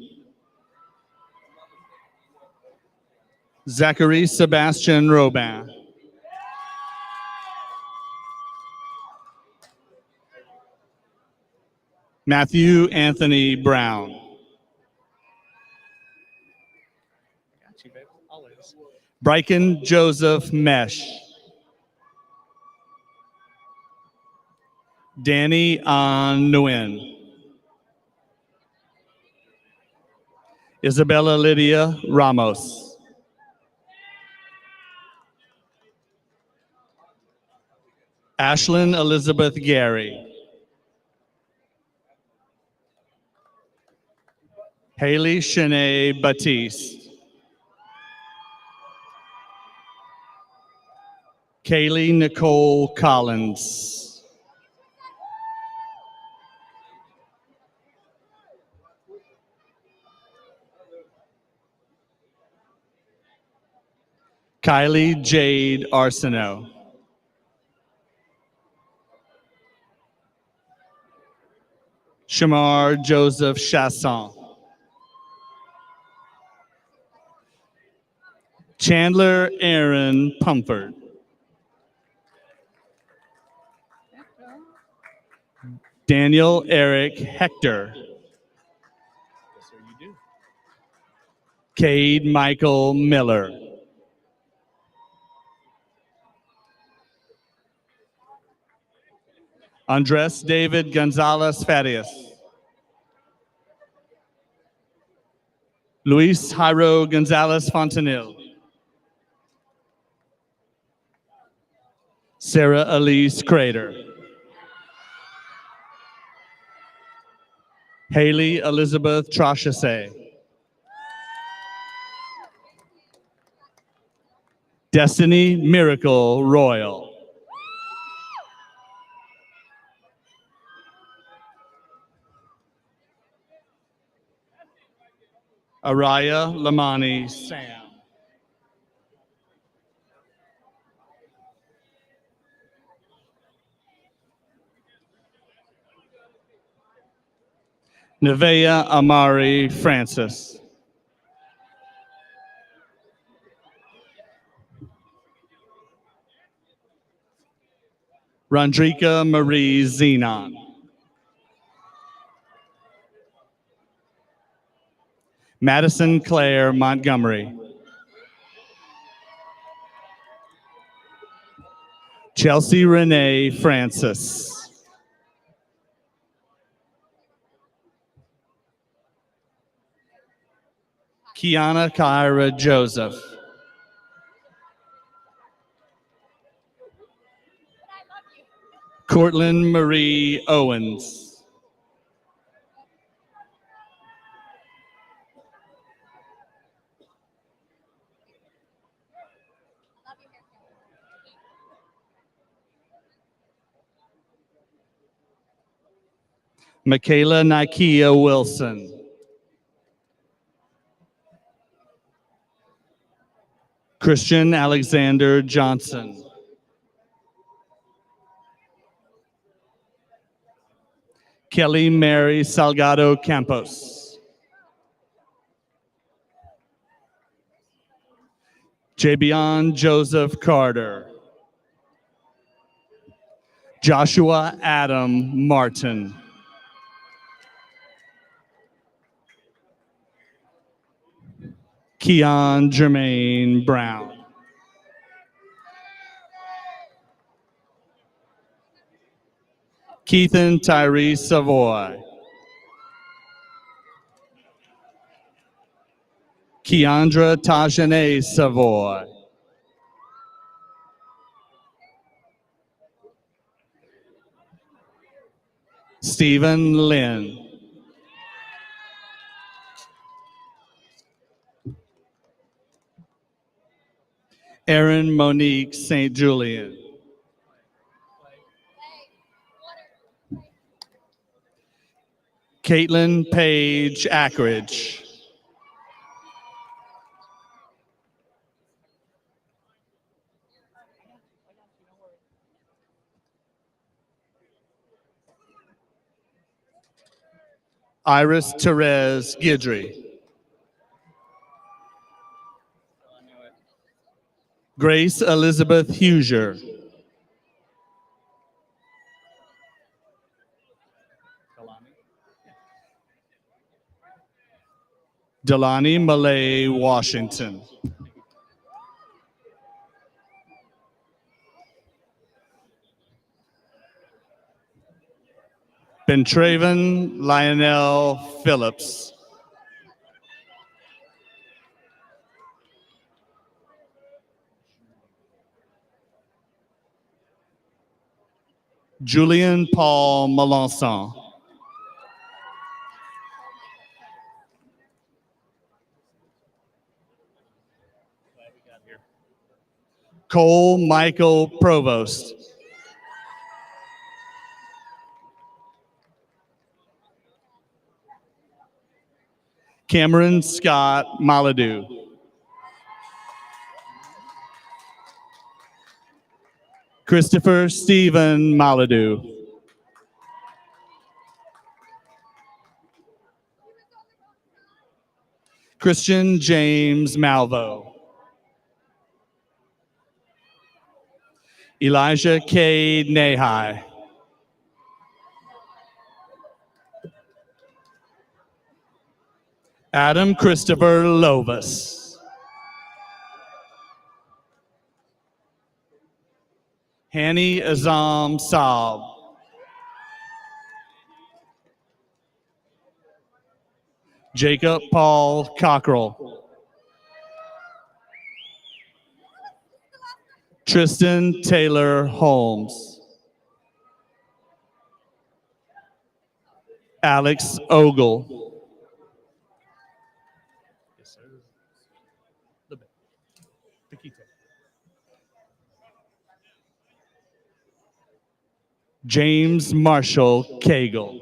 Zachary Sebastian Robin. Matthew Anthony Brown. Bryken Joseph Mesh. Danny An Nguyen. Isabella Lydia Ramos. Ashlyn Elizabeth Gary. Haley Shanae Batiste. Kaylee Nicole Collins. Kylie Jade Arsenault. Shamar Joseph Chasson. Chandler Aaron Pumford. Daniel Eric Hector. Cade Michael Miller. Andres David Gonzalez Farias. Luis Jairo Gonzalez Fontanil. Sarah Elise Crater. Haley Elizabeth Trachase. Destiny Miracle Royal. Araya Lamani Sam. Nevaeh Amari Francis. Rondrika Marie Zenon. Madison Claire Montgomery. Chelsea Renee Francis. Kiana Kyra Joseph. Cortland Marie Owens. Michaela Nikia Wilson. Christian Alexander Johnson. Kelly Mary Salgado Campos. Jabion Joseph Carter. Joshua Adam Martin. Keon Jermaine Brown. Keithan Tyree Savoy. Keandra Tajane Savoy. Stephen Lynn. Erin Monique St. Julian. Caitlin Paige Ackridge. Iris Therese Guidry. Grace Elizabeth Huger. Delani Malay Washington. Bentraven Lionel Phillips. Julian Paul Melanson. Cole Michael Provost. Cameron Scott Maladu. Christopher Stephen Maladu. Christian James Malvo. Elijah K. Nahai. Adam Christopher Lovas. Hani Azam Saab. Jacob Paul Cockrell. Tristan Taylor Holmes. Alex Ogle. James Marshall Cagle.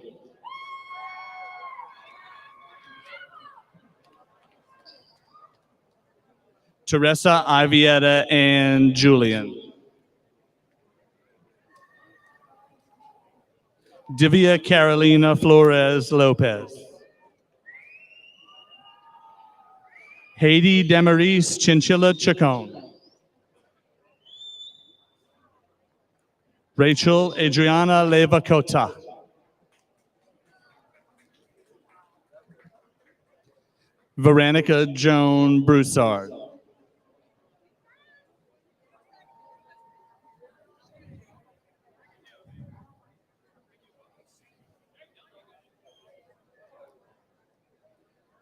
Teresa Ivietta and Julian. Divya Carolina Flores Lopez. Haiti Demaris Chinchilla Chacon. Rachel Adriana Leva Cota. Veronica Joan Broussard.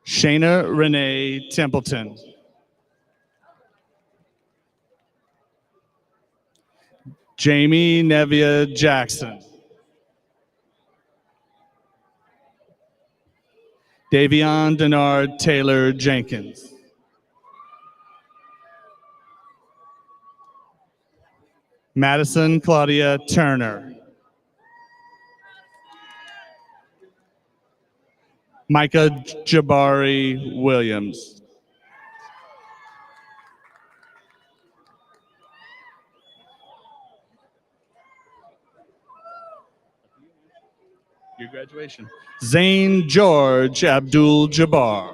Shayna Renee Templeton. Jamie Nevia Jackson. Davion Denard Taylor Jenkins. Madison Claudia Turner. Micah Jabari Williams. Your graduation. Zane George Abdul Jabbar.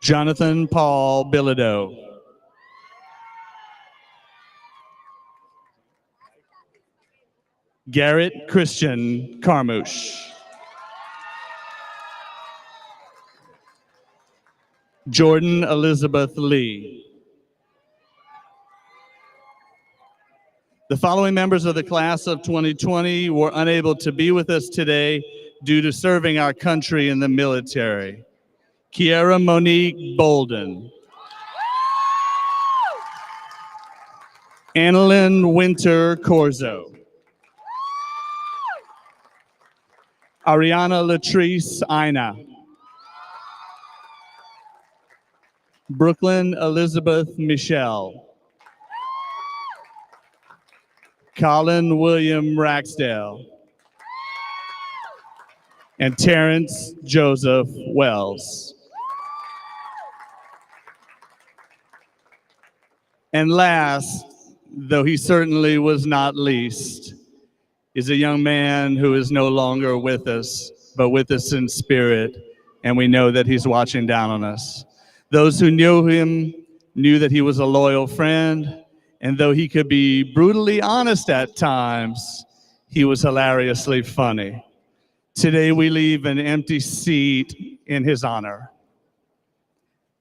Jonathan Paul Bilodeau. Garrett Christian Carmouche. Jordan Elizabeth Lee. The following members of the class of 2020 were unable to be with us today due to serving our country in the military. Kiera Monique Bolden. Annalyn Winter Corzo. Ariana Latrice Ina. Brooklyn Elizabeth Michelle. Colin William Raxdale. And Terrence Joseph Wells. And last, though he certainly was not least, is a young man who is no longer with us, but with us in spirit, and we know that he's watching down on us. Those who knew him knew that he was a loyal friend, and though he could be brutally honest at times, he was hilariously funny. Today we leave an empty seat in his honor.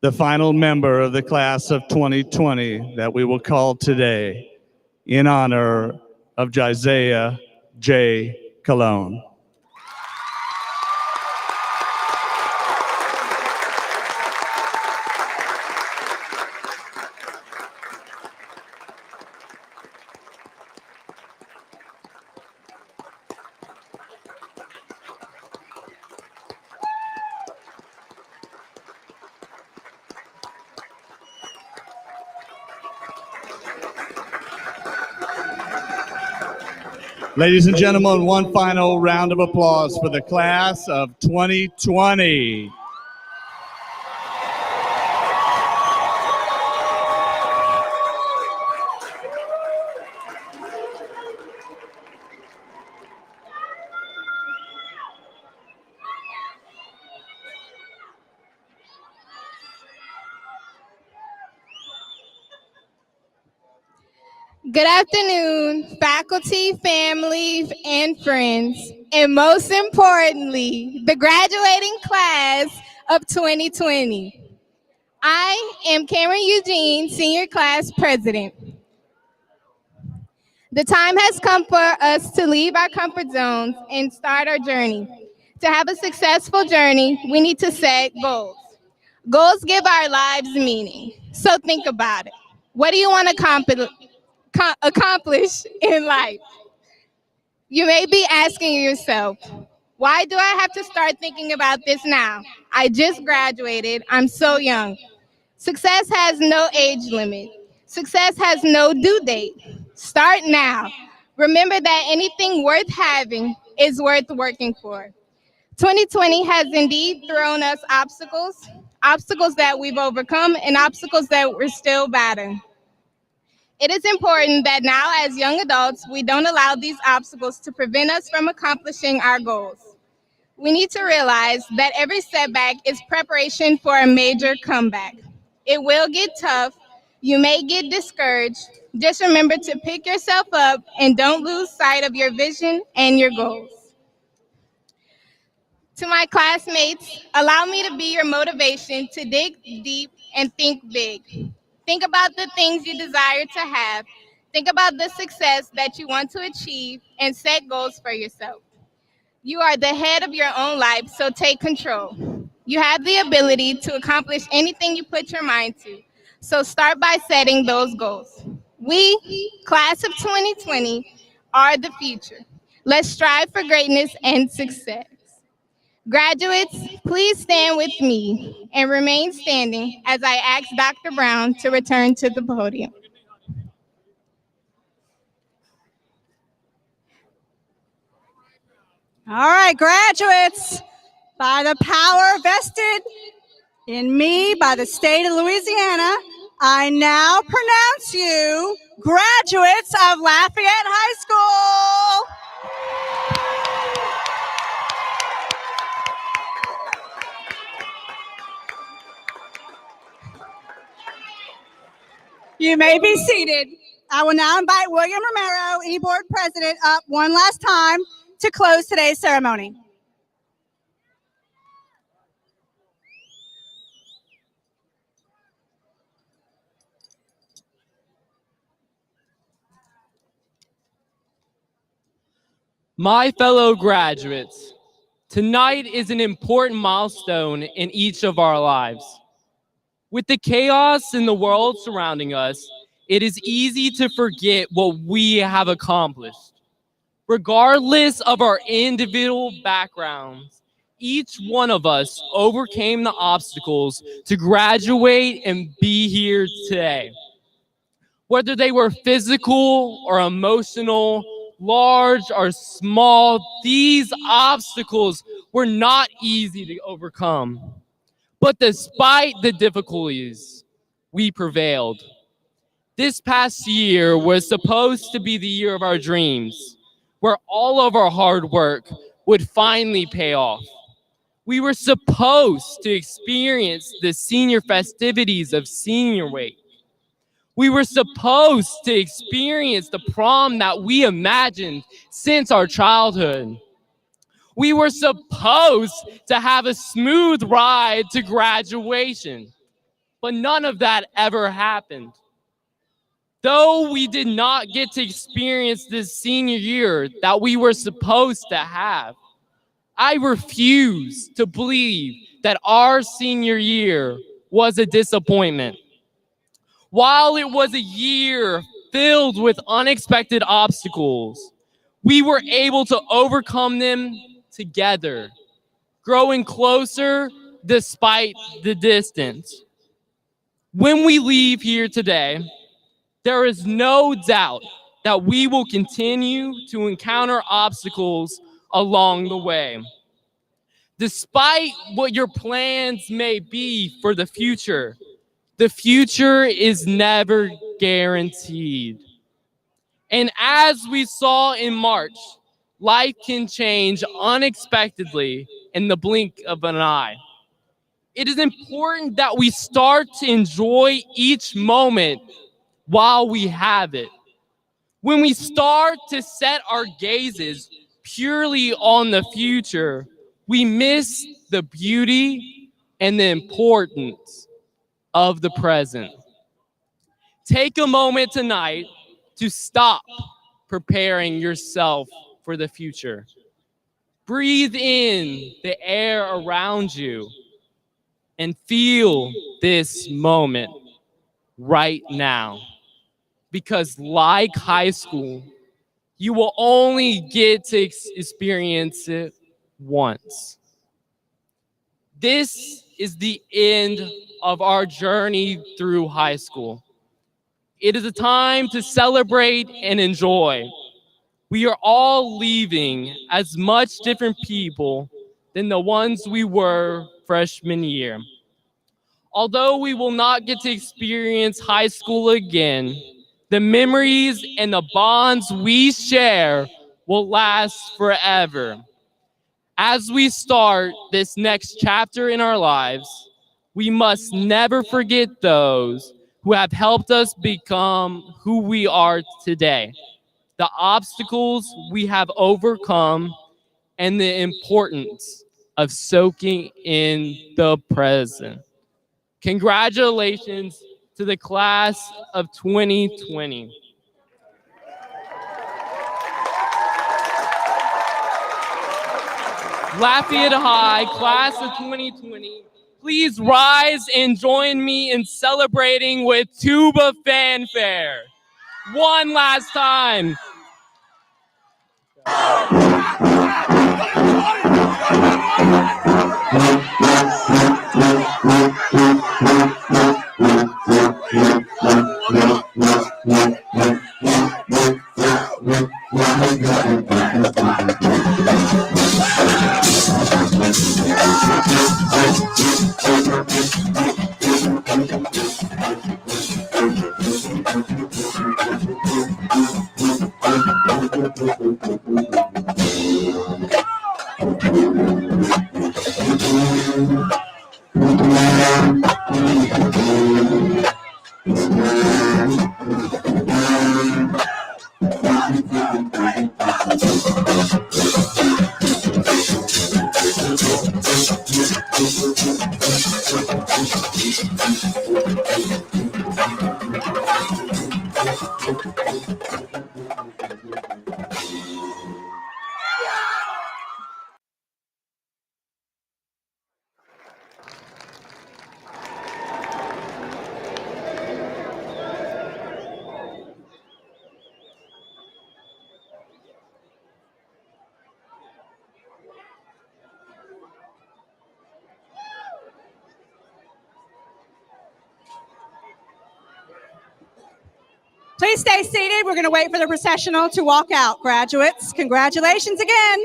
The final member of the class of 2020 that we will call today in honor of Jisiah J. Colon. Ladies and gentlemen, one final round of applause for the class of 2020. Good afternoon, faculty, family, and friends, and most importantly, the graduating class of 2020. I am Cameron Eugene, Senior Class President. The time has come for us to leave our comfort zones and start our journey. To have a successful journey, we need to set goals. Goals give our lives meaning. So think about it. What do you want to accomplish in life? You may be asking yourself, why do I have to start thinking about this now? I just graduated. I'm so young. Success has no age limit. Success has no due date. Start now. Remember that anything worth having is worth working for. 2020 has indeed thrown us obstacles, obstacles that we've overcome and obstacles that we're still battling. It is important that now, as young adults, we don't allow these obstacles to prevent us from accomplishing our goals. We need to realize that every setback is preparation for a major comeback. It will get tough. You may get discouraged. Just remember to pick yourself up and don't lose sight of your vision and your goals. To my classmates, allow me to be your motivation to dig deep and think big. Think about the things you desire to have. Think about the success that you want to achieve and set goals for yourself. You are the head of your own life, so take control. You have the ability to accomplish anything you put your mind to. So start by setting those goals. We, class of 2020, are the future. Let's strive for greatness and success. Graduates, please stand with me and remain standing as I ask Dr. Brown to return to the podium. All right, graduates, by the power vested in me by the state of Louisiana, I now pronounce you graduates of Lafayette High School. You may be seated. I will now invite William Romero, E-Board President, up one last time to close today's ceremony. My fellow graduates, tonight is an important milestone in each of our lives. With the chaos in the world surrounding us, it is easy to forget what we have accomplished. Regardless of our individual backgrounds, each one of us overcame the obstacles to graduate and be here today. Whether they were physical or emotional, large or small, these obstacles were not easy to overcome. But despite the difficulties, we prevailed. This past year was supposed to be the year of our dreams, where all of our hard work would finally pay off. We were supposed to experience the senior festivities of senior week. We were supposed to experience the prom that we imagined since our childhood. We were supposed to have a smooth ride to graduation, but none of that ever happened. Though we did not get to experience this senior year that we were supposed to have, I refuse to believe that our senior year was a disappointment. While it was a year filled with unexpected obstacles, we were able to overcome them together, growing closer despite the distance. When we leave here today, there is no doubt that we will continue to encounter obstacles along the way. Despite what your plans may be for the future is never guaranteed. And as we saw in March, life can change unexpectedly in the blink of an eye. It is important that we start to enjoy each moment while we have it. When we start to set our gazes purely on the future, we miss the beauty and the importance of the present. Take a moment tonight to stop, preparing yourself for the future. Breathe in the air around you and feel this moment right now. Because like high school, you will only get to experience it once. This is the end of our journey through high school. It is a time to celebrate and enjoy. We are all leaving as much different people than the ones we were freshman year. Although we will not get to experience high school again, the memories and the bonds we share will last forever. As we start this next chapter in our lives, we must never forget those who have helped us become who we are today, the obstacles we have overcome, and the importance of soaking in the present. Congratulations to the class of 2020. Lafayette High, class of 2020, please rise and join me in celebrating with tuba fanfare. One last time. Please stay seated. We're going to wait for the processional to walk out. Graduates, congratulations again.